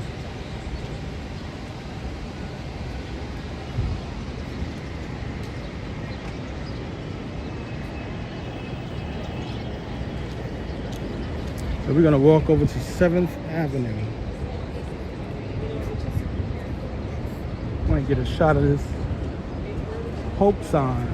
So we're gonna walk over to 7th Avenue. Might get a shot of this hope sign.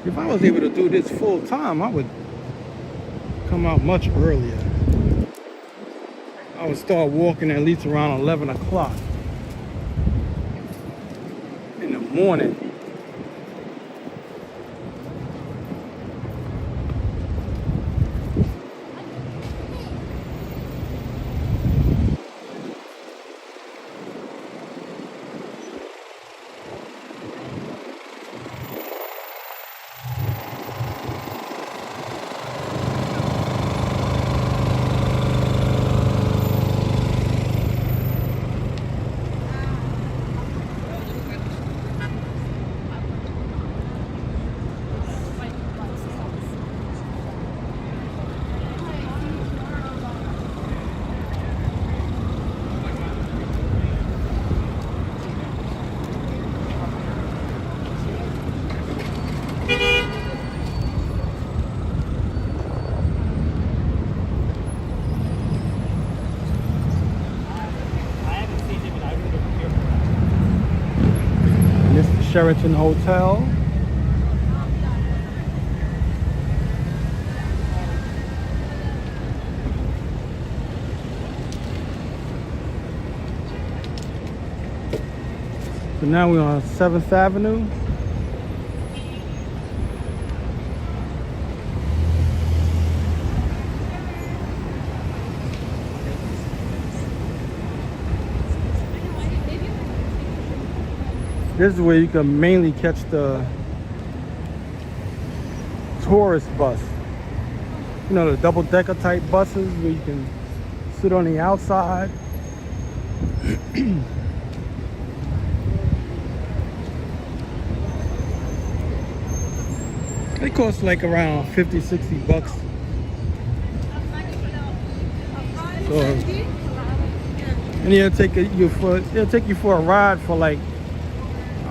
If I was able to do this full time, I would come out much earlier. I would start walking at least around 11 o'clock in the morning. Sheraton Hotel. So now we're on 7th Avenue. This is where you can mainly catch the tourist bus. You know, the double-decker type buses where you can sit on the outside. They cost like around 50, 60 bucks. So, and it'll take you for a ride for like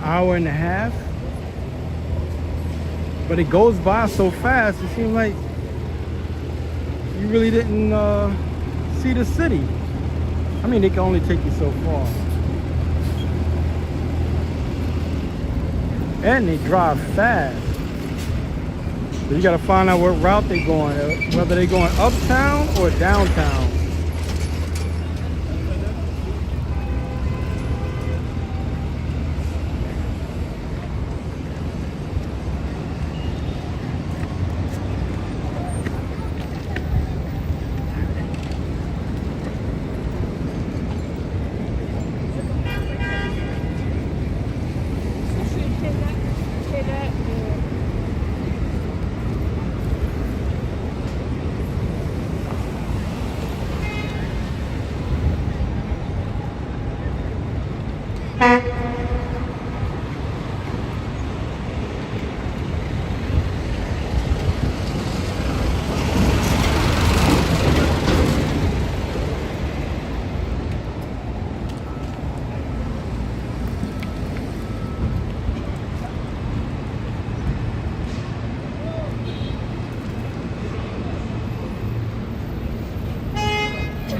hour and a half, but it goes by so fast. It seems like you really didn't see the city. I mean, they can only take you so far, and they drive fast. So you got to find out what route they're going, whether they're going uptown or downtown.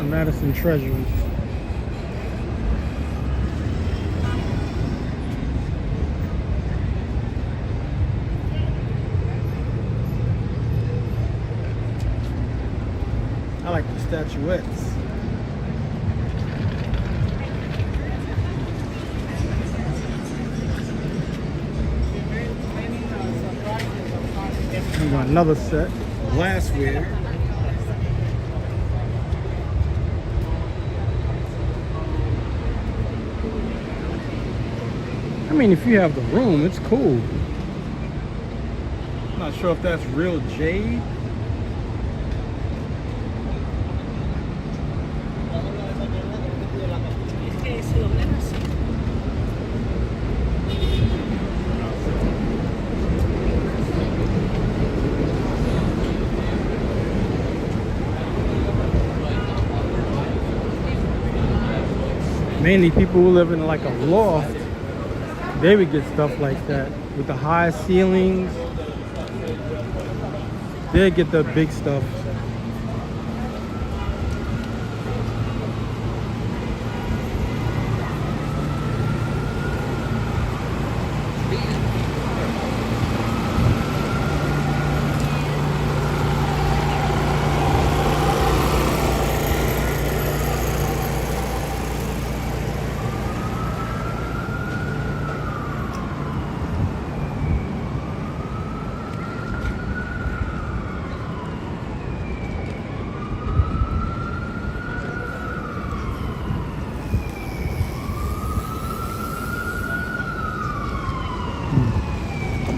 Madison Treasuries. I like the statuettes. We got another set, glassware. I mean, if you have the room, it's cool. I'm not sure if that's real jade. Mainly people who live in like a loft, they would get stuff like that with the high ceilings. They get the big stuff.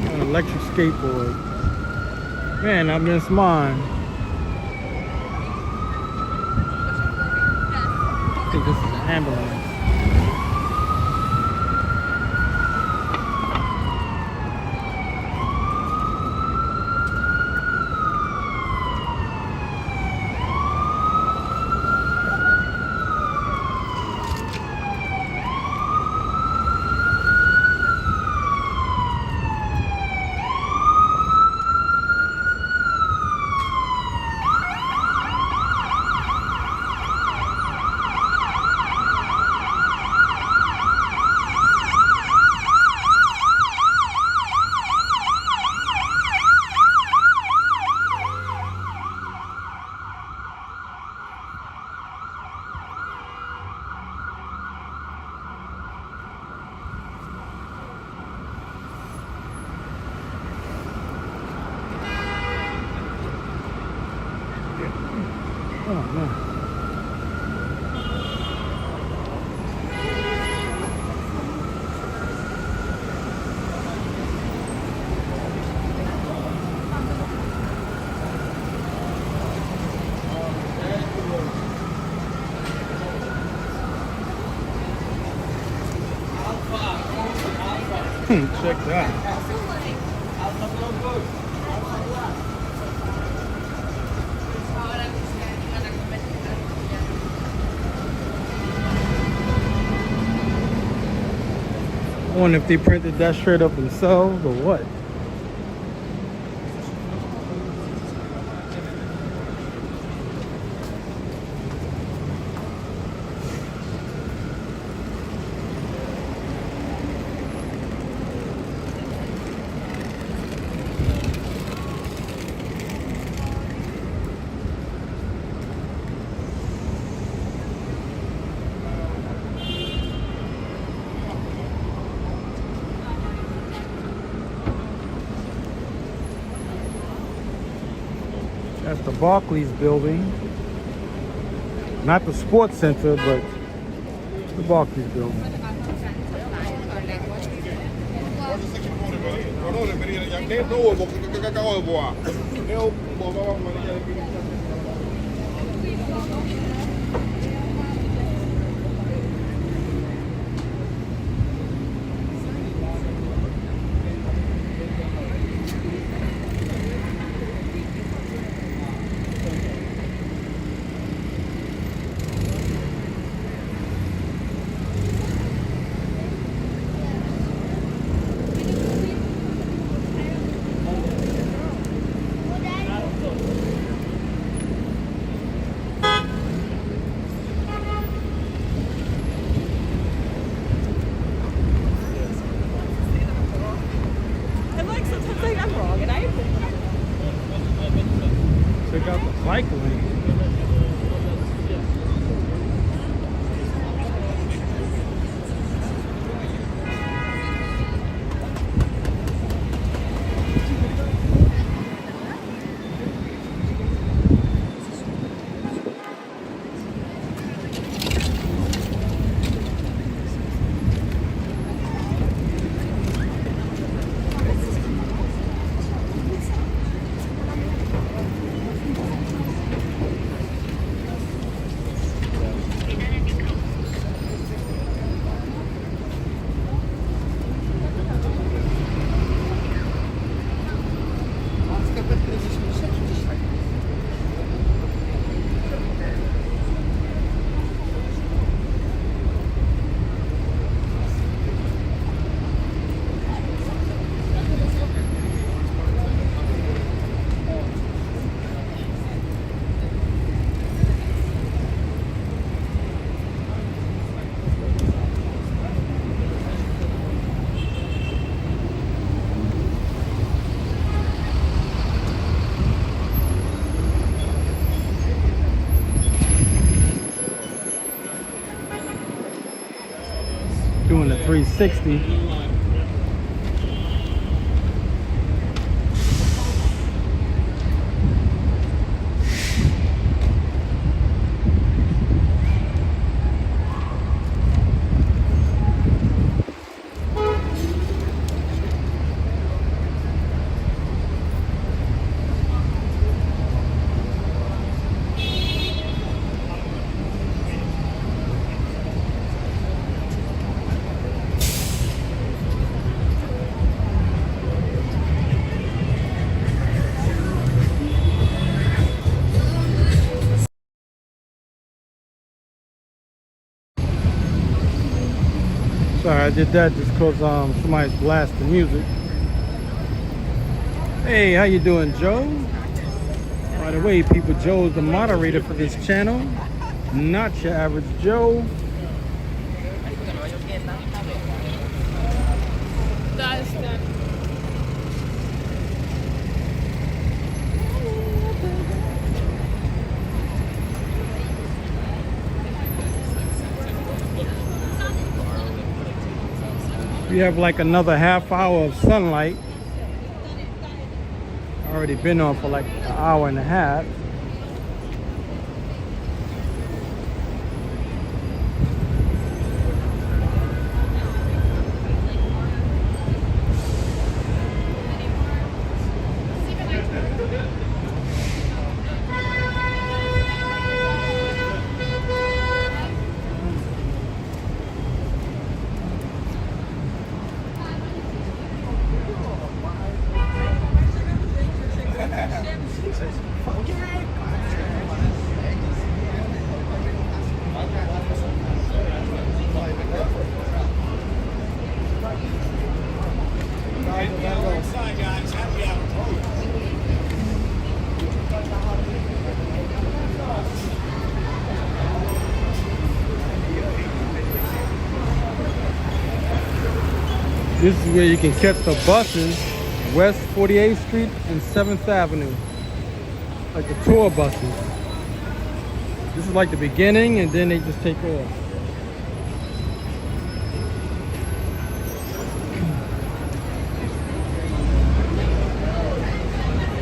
An electric skateboard. Man, I miss mine. I think this is an ambulance. Oh man. Check that. I wonder if they printed that straight up themselves or what. That's the Barclays building. Not the Sports Center, but the Barclays building. Check out the bike lane. doing the 360. Sorry, I did that just because somebody's blasting music. Hey, how you doing, Joe? By the way, people, Joe's the moderator for this channel. Not your average Joe. We have like another half hour of sunlight. Already been on for like an hour and a half. This is where you can catch the buses, West 48th Street and 7th Avenue. Like the tour buses. This is like the beginning and then they just take off.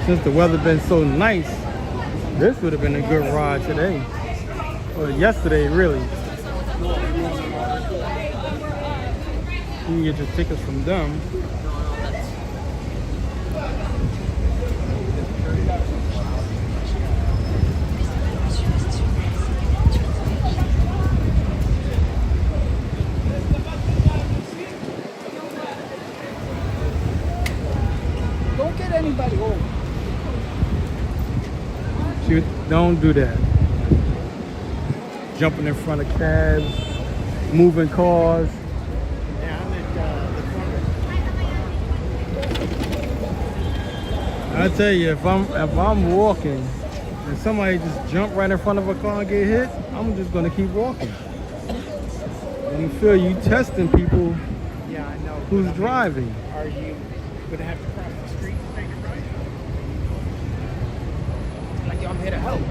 Since the weather been so nice, this would have been a good ride today. Or yesterday, really. You can get your tickets from them. Don't get anybody over. Don't do that. Jumping in front of cabs, moving cars. Yeah, I'm at the corner. I tell you, if I'm walking and somebody just jump right in front of a car and get hit, I'm just gonna keep walking. And you feel you testing people Yeah, I know. who's driving. Are you gonna have to cross the street to make it right? Like, I'm here to help.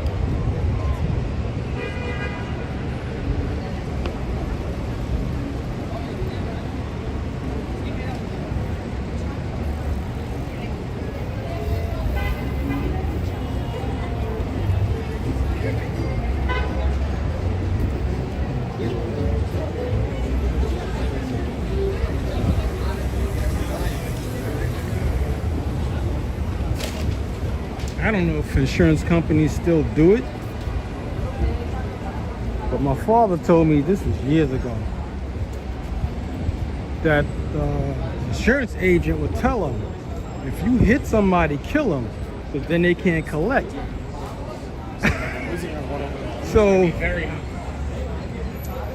I don't know if insurance companies still do it, but my father told me, this was years ago, that the insurance agent would tell him, if you hit somebody, kill them, because then they can't collect. So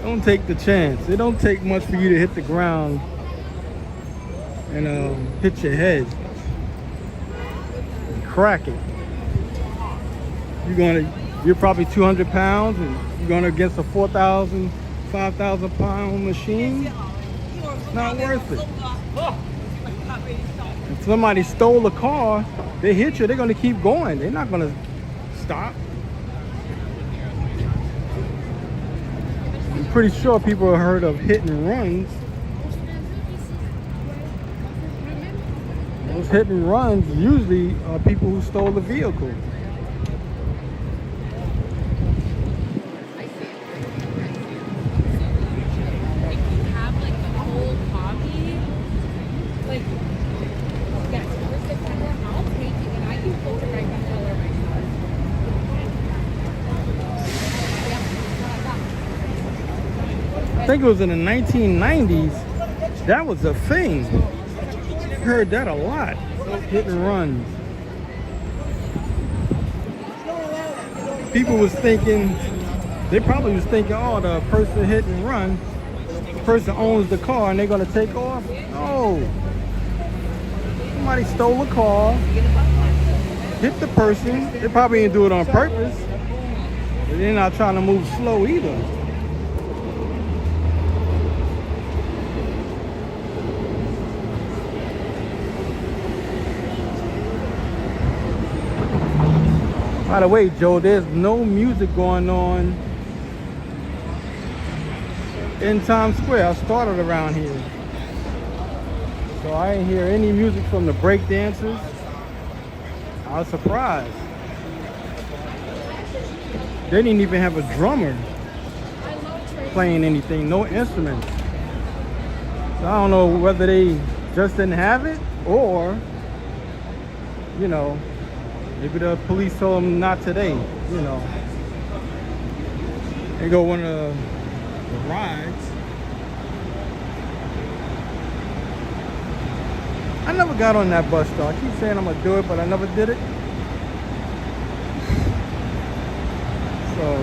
don't take the chance. It don't take much for you to hit the ground and hit your head and crack it. You're probably 200 pounds and you're going against a 4,000, 5,000 pound machine. It's not worth it. If somebody stole a car, they hit you, they're going to keep going. They're not going to stop. I'm pretty sure people have heard of hit and runs. Those hit and runs usually are people who stole the vehicle. Have like the whole copy, like yes, first September, I'll take it and I can photograph and color myself. I think it was in the 1990s. That was a thing. Heard that a lot. Hit and runs. People was thinking, they probably was thinking, oh, the person hit and run, the person owns the car and they're gonna take off. No. Somebody stole a car, hit the person. They probably didn't do it on purpose. But they're not trying to move slow either. By the way, Joe, there's no music going on in Times Square. I started around here, so I didn't hear any music from the break dancers. I was surprised. They didn't even have a drummer playing anything, no instruments. So I don't know whether they just didn't have it or, you know, maybe the police told them not today, you know. They go one of the rides. I never got on that bus though. I keep saying I'm gonna do it, but I never did it. So,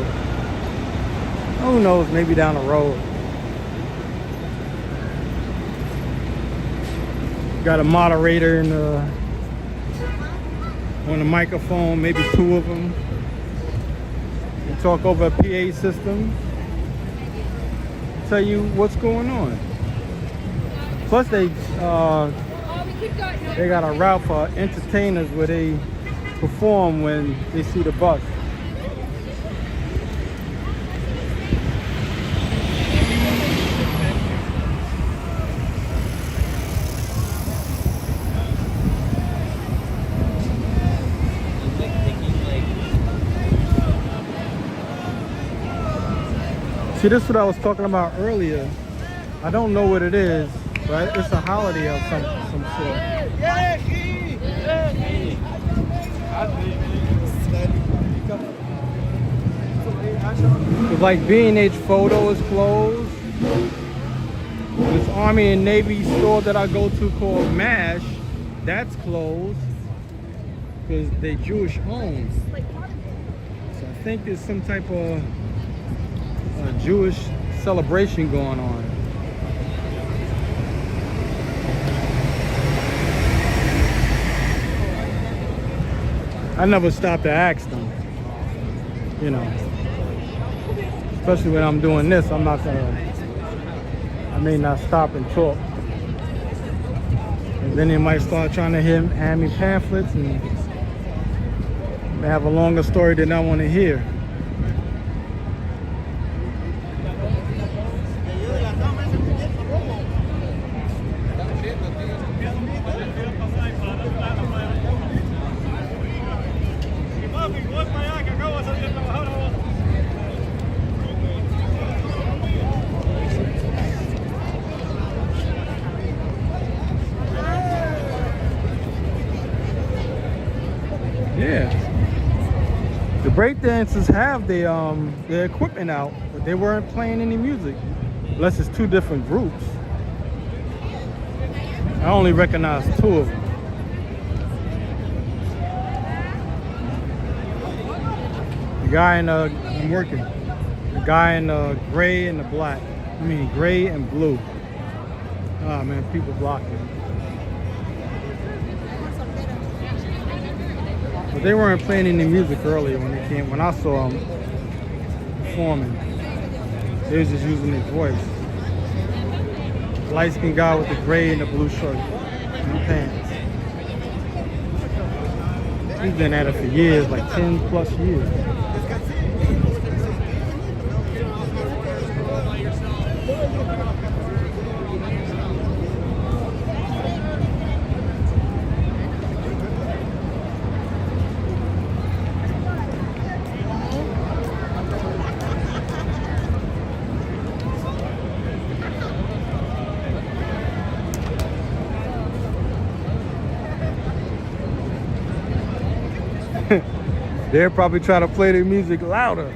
who knows, maybe down the road. Got a moderator in the on the microphone, maybe two of them. They talk over a PA system, tell you what's going on. Plus they got a route for entertainers where they perform when they see the bus. See, this is what I was talking about earlier. I don't know what it is, but it's a holiday of some sort. It's like B&H Photo is closed. This Army and Navy store that I go to called MASH, that's closed because they Jewish owned. So I think there's some type of Jewish celebration going on. I never stop to ask them, you know. Especially when I'm doing this, I may not stop and talk. And then they might start trying to hand me pamphlets and they have a longer story than I want to hear. Yeah, the breakdancers have their equipment out, but they weren't playing any music, unless it's two different groups. I only recognize two of them. The guy in I'm working. The guy in gray and the black. I mean gray and blue. Oh man, people blocking. But they weren't playing any music earlier when they came. When I saw them performing, they was just using their voice. Light-skinned guy with the gray and the blue shirt and pants. He's been at it for years, like 10 plus years. They'll probably try to play their music louder.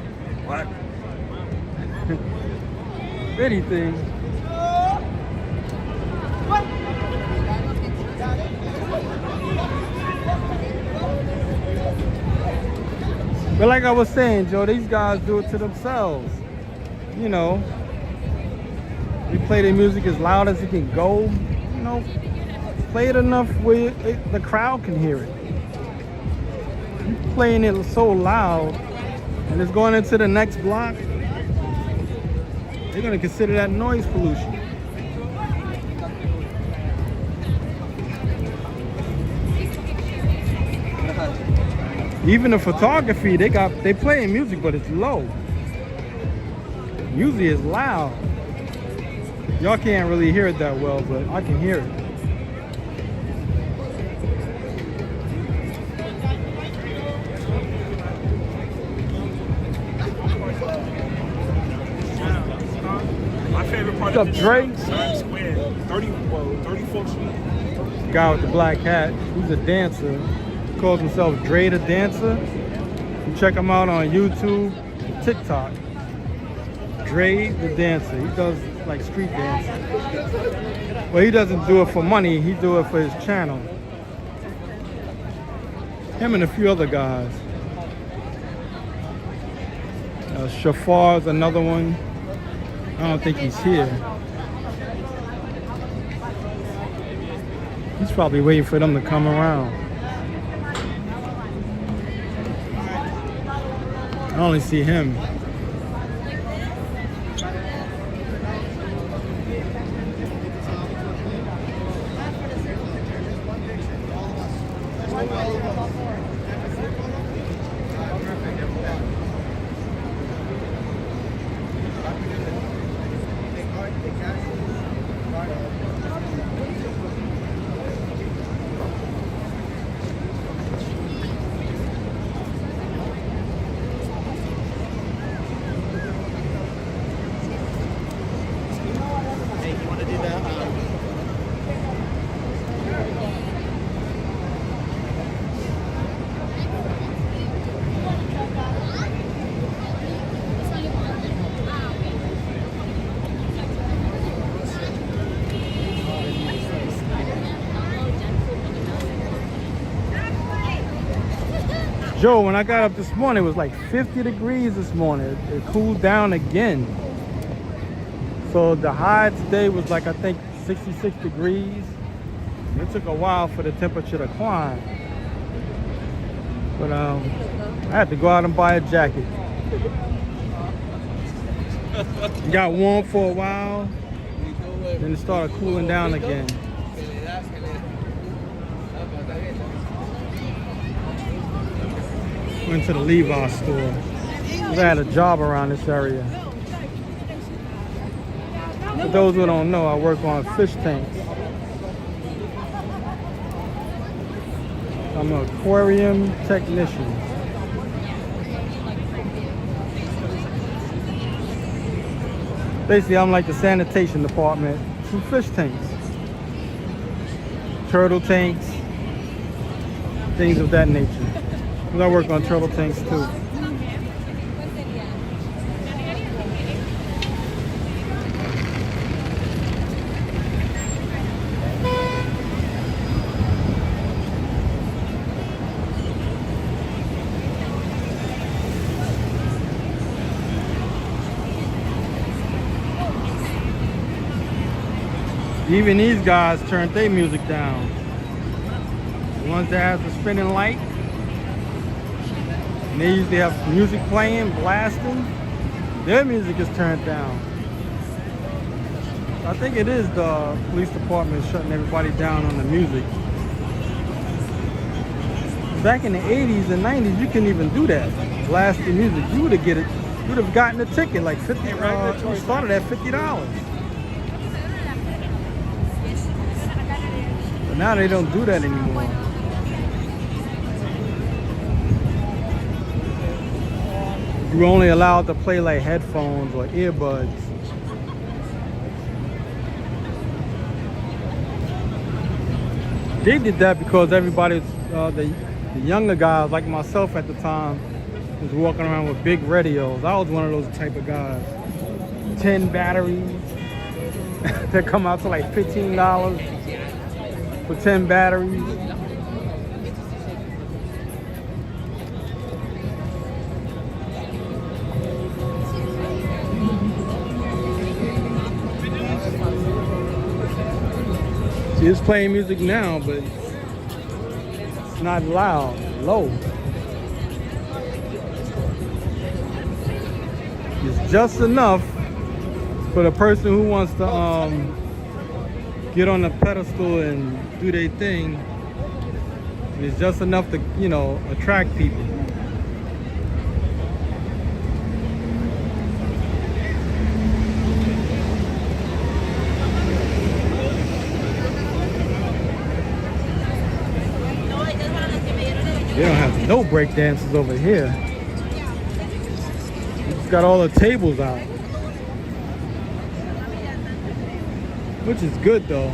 What? If anything. But like I was saying, Joe, these guys do it to themselves. You know, you play their music as loud as it can go. You know, play it enough where the crowd can hear it. You playing it so loud, and it's going into the next block, they're gonna consider that noise pollution. Even the photography, they playing music, but it's low. Music is loud. Y'all can't really hear it that well, but I can hear it. My favorite part What's up, of Dre? Times Square, 34th Street. Guy with the black hat, he's a dancer. He calls himself Dre the Dancer. You check him out on YouTube, TikTok. Dre the Dancer. He does like street dancing. Well, he doesn't do it for money, he do it for his channel. Him and a few other guys. Shafar's another one. I don't think he's here. He's probably waiting for them to come around. I only see him. Joe, when I got up this morning, it was like 50 degrees this morning. It cooled down again. So the high today was like, I think 66 degrees. It took a while for the temperature to climb. But I had to go out and buy a jacket. It got warm for a while, then it started cooling down again. Went to the Levi's store. I had a job around this area. For those who don't know, I work on fish tanks. I'm an aquarium technician. Basically, I'm like the sanitation department for fish tanks. Turtle tanks, things of that nature. Because I work on turtle tanks too. Even these guys turned their music down. The ones that have the spinning light, and they usually have music playing, blasting, their music is turned down. I think it is the police department shutting everybody down on the music. Back in the 80s and 90s, you couldn't even do that. Blast the music. You would have gotten a ticket like $50. It started at $50. But now they don't do that anymore. You're only allowed to play like headphones or earbuds. They did that because everybody's, the The younger guys, like myself at the time, was walking around with big radios. I was one of those type of guys. 10 batteries that come out to like $15 for 10 batteries. See, it's playing music now, but it's not loud, low. It's just enough for the person who wants to get on the pedestal and do their thing. It's just enough to, you know, attract people. They don't have no break dances over here. They just got all the tables out. Which is good though.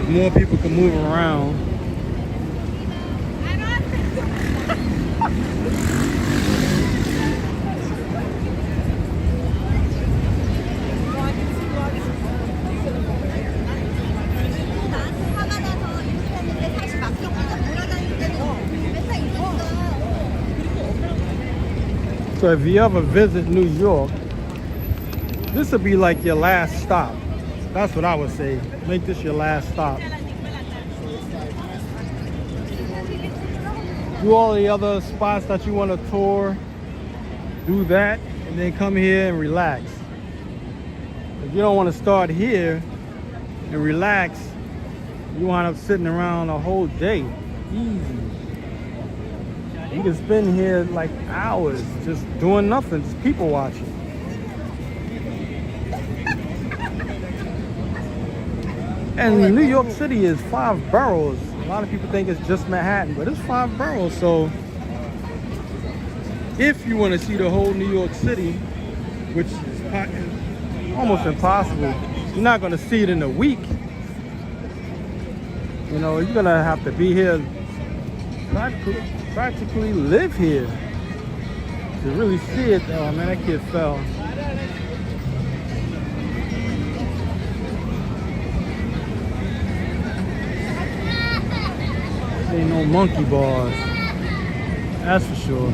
More people can move around. So if you ever visit New York, this would be like your last stop. That's what I would say. Make this your last stop. Do all the other spots that you want to tour. Do that, and then come here and relax. If you don't want to start here and relax, you wind up sitting around a whole day. Easy. You can spend here like hours just doing nothing, just people watching. And New York City is 5 boroughs. A lot of people think it's just Manhattan, but it's 5 boroughs. So if you want to see the whole New York City, which is almost impossible, you're not going to see it in a week. You know, you're going to have to be here, practically live here to really see it. Oh man, that kid fell. There ain't no monkey bars, that's for sure.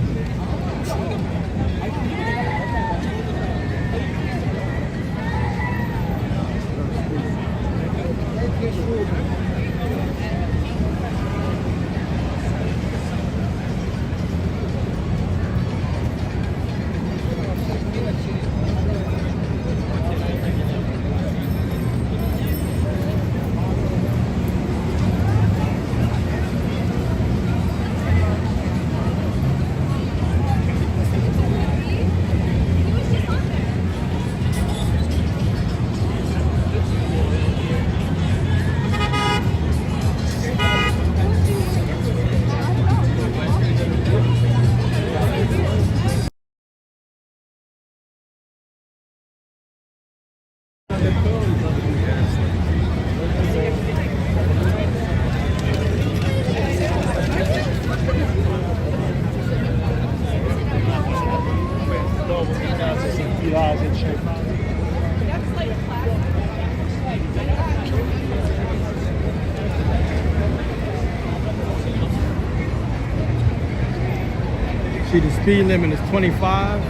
See, the speed limit is 25.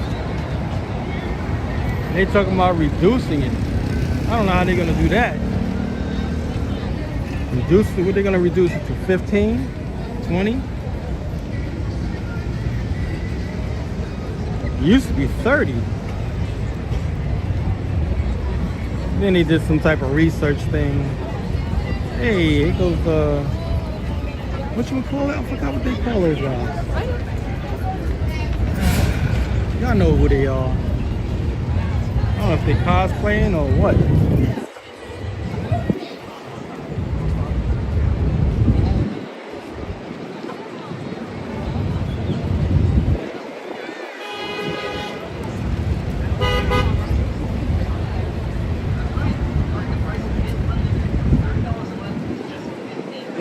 They talking about reducing it. I don't know how they're gonna do that. Reduce it, what they gonna reduce it to? 15? 20? It used to be 30. Then he did some type of research thing. Hey, it goes, what you call it? I forgot what they call those guys. Y'all know who they are. I don't know if they cosplaying or what.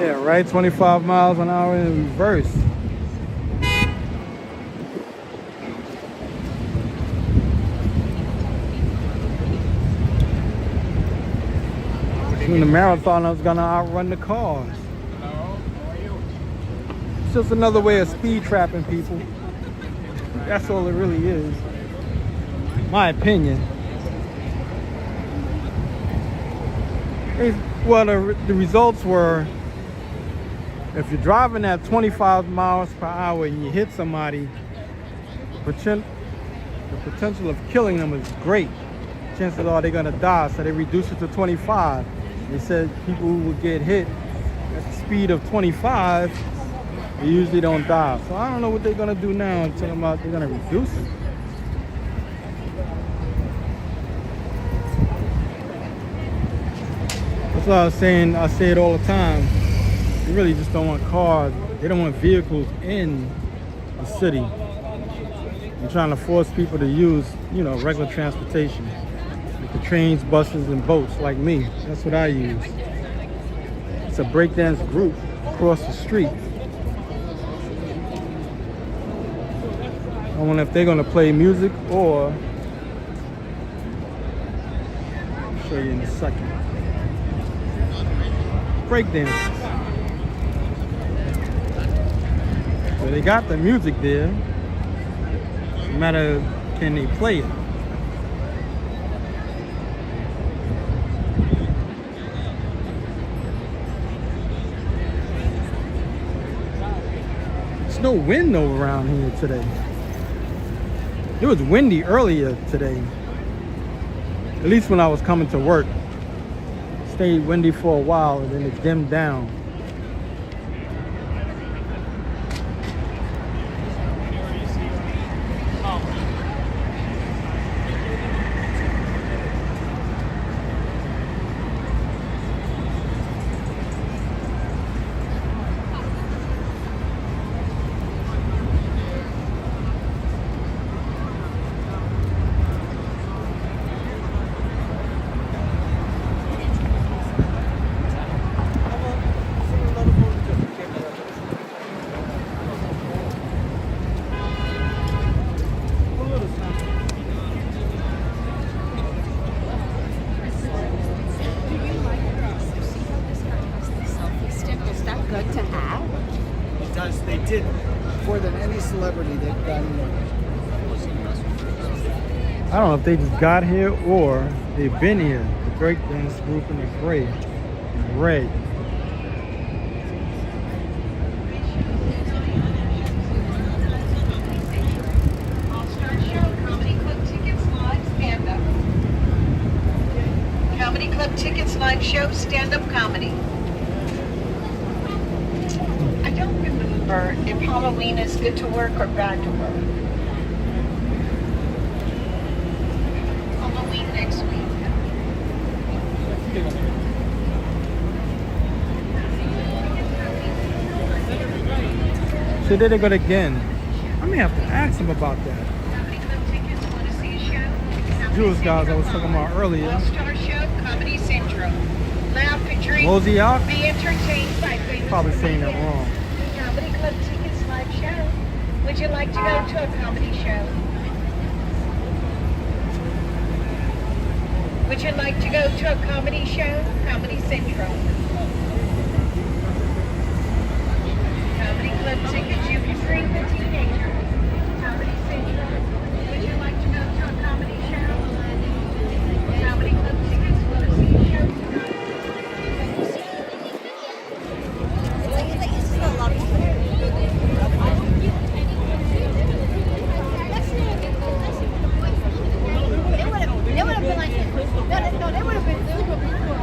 Yeah, right, 25 miles an hour in reverse. When the marathoners gonna outrun the cars. It's just another way of speed trapping people. That's all it really is. My opinion. Well, the results were, if you're driving at 25 miles per hour and you hit somebody, the potential of killing them is great. Chances are they're gonna die, so they reduce it to 25. They said people who would get hit at the speed of 25, they usually don't die. So I don't know what they're gonna do now until they're gonna reduce it. That's what I was saying. I say it all the time. They really just don't want cars. They don't want vehicles in the city. They're trying to force people to use, regular transportation. Like the trains, buses, and boats like me. That's what I use. It's a breakdance group across the street. I wonder if they're gonna play music or... I'll show you in a second. Breakdance. So they got the music there. No matter can they play it. There's no wind though around here today. It was windy earlier today. At least when I was coming to work. Stayed windy for a while and then it dimmed down. They did more than any celebrity they've done. I don't know if they just got here or they've been here. The breakdance group in the gray, in red. All-Star Show, Comedy Club Tickets, live stand-up. Comedy Club Tickets, live show, stand-up comedy. I don't remember if Halloween is good to work or bad to work. Halloween next week. So there they go again. I may have to ask them about that. Comedy Club Tickets, want to see a show? Jewish guys I was talking about earlier. All-Star Show, Comedy Central. Laugh and drink. Thurs.Oct.24? Be entertained by famous Probably saying that comedians. wrong. Comedy Club Tickets live show. Would you like to go to a comedy show? Would you like to go to a comedy show? Comedy Central. Comedy Club Tickets, you can bring the teenager. Comedy Central. Would you like to go to a comedy show? Comedy Club Tickets, want to see a show tonight? They would have been like, no, they would have been super before.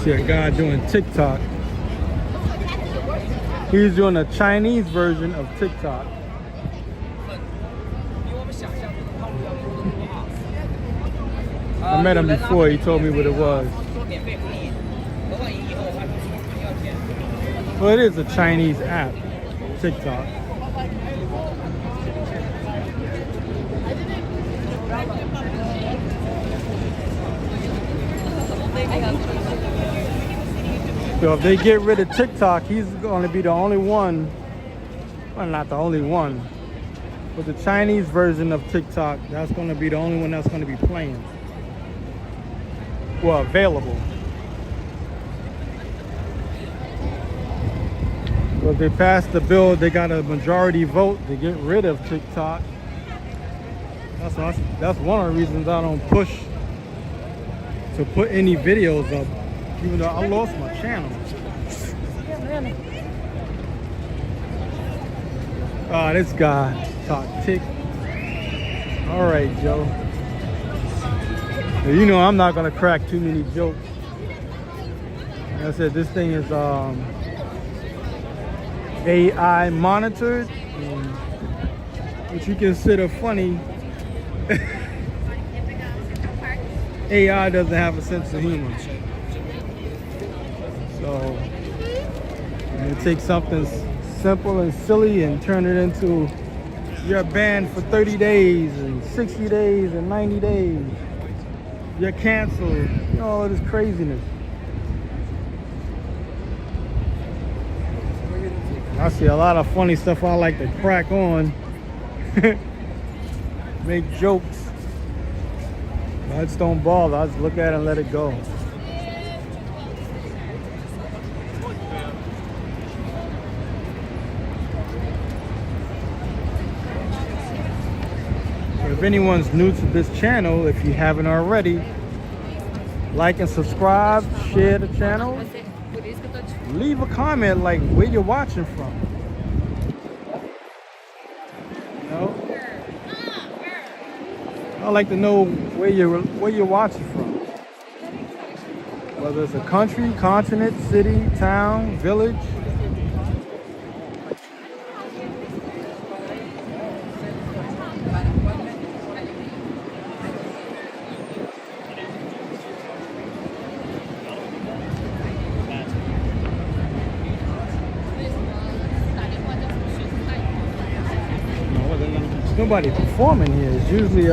See a guy doing TikTok. He's doing a Chinese version of TikTok. I met him before, he told me what it was. Well, it is a Chinese app, TikTok. So if they get rid of TikTok, he's going to be the only one. Well, not the only one, but the Chinese version of TikTok, that's going to be the only one that's going to be playing. Well, available. So if they pass the bill, they got a majority vote to get rid of TikTok. That's one of the reasons I don't push to put any videos up, even though I lost my channel. Oh, this guy talk tick. All right, Joe. You know I'm not gonna crack too many jokes. Like I said, this thing is AI monitored, and what you consider funny, AI doesn't have a sense of humor. So you take something simple and silly and turn it into you're banned for 30 days and 60 days and 90 days. You're canceled. You know, all of this craziness. I see a lot of funny stuff I like to crack on. Make jokes. I just don't bother. I just look at it and let it go. If anyone's new to this channel, if you haven't already, like and subscribe, share the channel, leave a comment like where you're watching from. You know? I like to know where you're watching from. Whether it's a country, continent, city, town, village. Nobody performing here. It's usually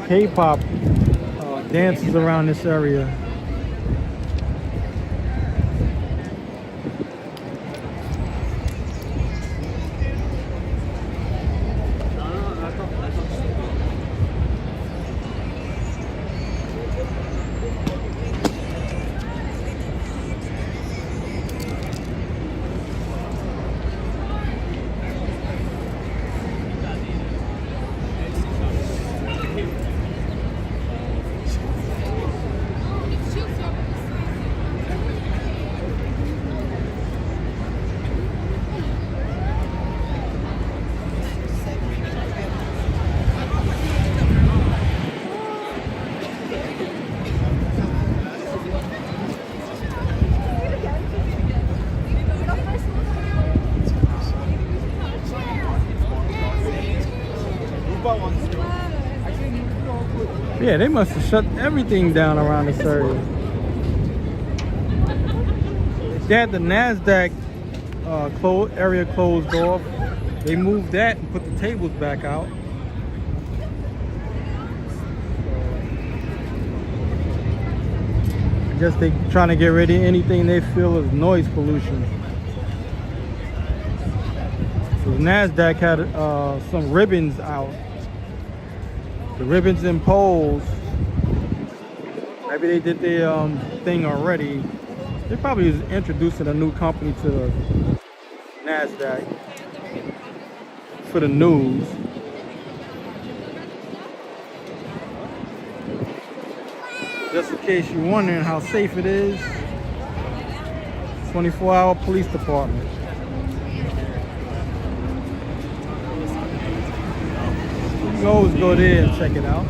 K-pop dances around this area. Yeah, they must have shut everything down around this area. They had the NASDAQ area closed off. They moved that and put the tables back out. I guess they trying to get rid of anything they feel is noise pollution. So NASDAQ had some ribbons out. The ribbons and poles. Maybe they did their thing already. They probably was introducing a new company to the NASDAQ for the news. Just in case you're wondering how safe it is, 24-hour police department. You can always go there and check it out.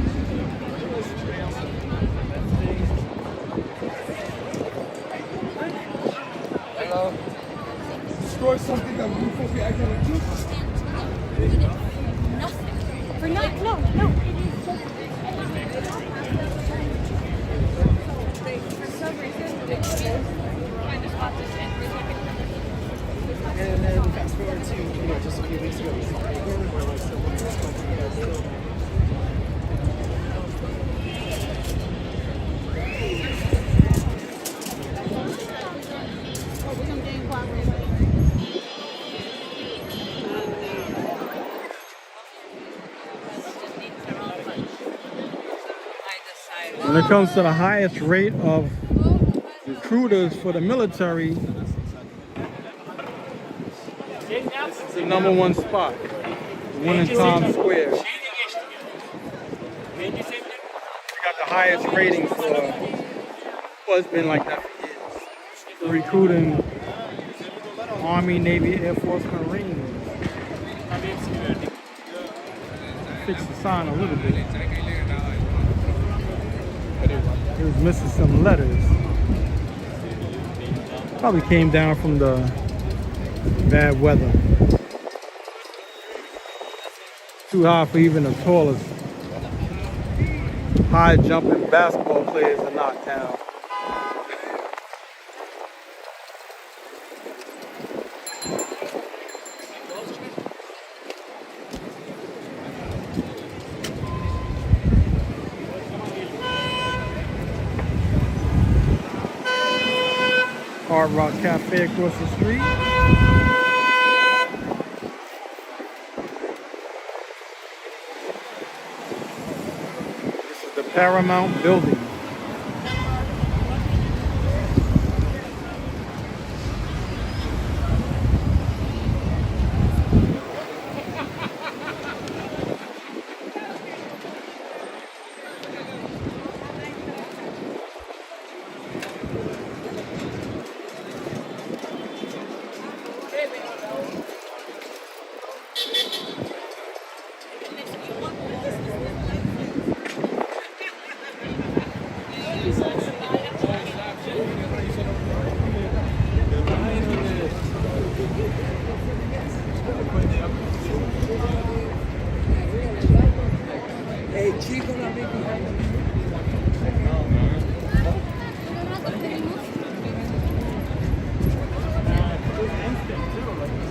Hello. Destroy something that we're supposed to be acting like you. For not, no. For some reason, they find a spot to sit for a second. And then fast forward to, just a few weeks ago, we saw where like someone was talking about still. When it comes to the highest rate of recruiters for the military, it's the #1 spot. The one in Times Square. We got the highest rating for, well, it's been like that for years, for recruiting Army, Navy, Air Force, Marines. Fix the sign a little bit. It was missing some letters. Probably came down from the bad weather. Too high for even the tallest high jumping basketball players in Knocktown. Hard Rock Cafe across the street. This is the Paramount Building.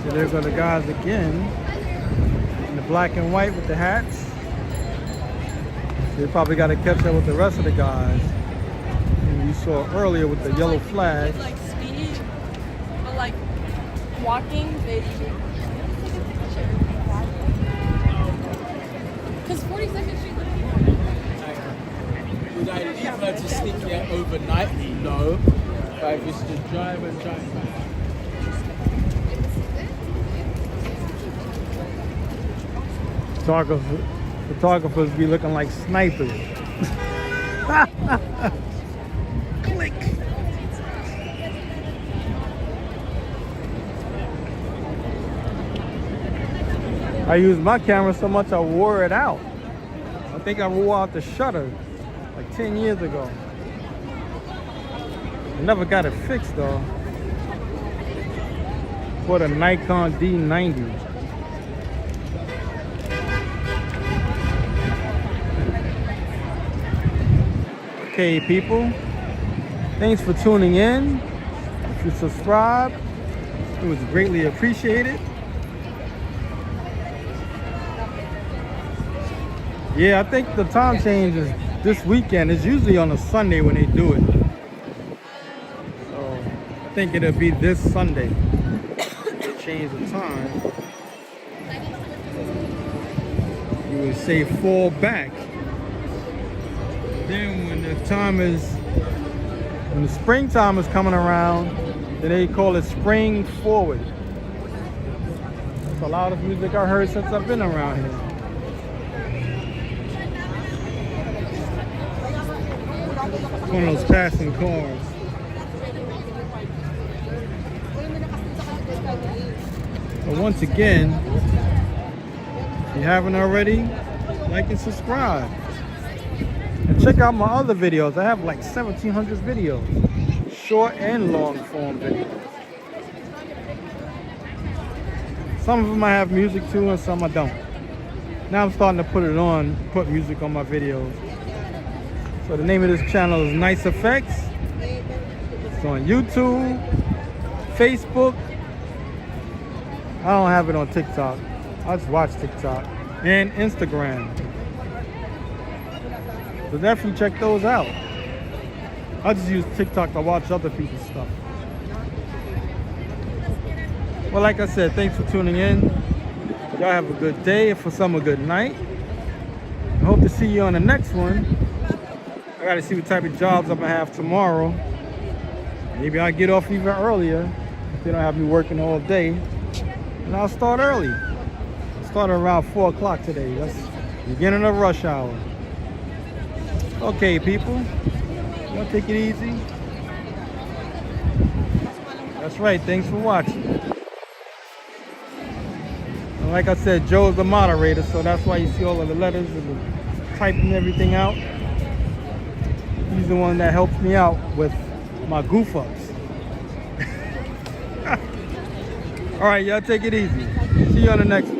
So there go the guys again in the black and white with the hats. So they probably got to catch up with the rest of the guys who you saw earlier with the yellow flags. Like speed, but like walking, they. Because 42nd Street. Would I leave her to stick there overnight? No. But if it's to drive and drive back. Photographers be looking like snipers. Click. I used my camera so much I wore it out. I think I wore out the shutter like 10 years ago. I never got it fixed though. For the Nikon D90. Okay, people, thanks for tuning in. If you subscribe, it was greatly appreciated. Yeah, I think the time change is this weekend. It's usually on a Sunday when they do it. So I think it'll be this Sunday. They change the time. You would say fall back. Then when the springtime is coming around, then they call it spring forward. That's the loudest music I heard since I've been around here. One of those passing cars. But once again, if you haven't already, like and subscribe. And check out my other videos. I have like 1,700 videos. Short and long form videos. Some of them I have music to and some I don't. Now I'm starting to put music on my videos. So the name of this channel is Nice Effects. It's on YouTube, Facebook. I don't have it on TikTok. I just watch TikTok and Instagram. So definitely check those out. I just use TikTok to watch other people's stuff. Well, like I said, thanks for tuning in. Y'all have a good day, and for some a good night. I hope to see you on the next one. gotta see what type of jobs I'm gonna have tomorrow. Maybe I'll get off even earlier. They don't have me working all day. And I'll start early. Start around 4 o'clock today. That's beginning of rush hour. Okay, people. Y'all take it easy. That's right. Thanks for watching. And like I said, Joe's the moderator, so that's why you see all of the letters and the typing everything out. He's the one that helps me out with my goof ups. All right, y'all take it easy. See you on the next one.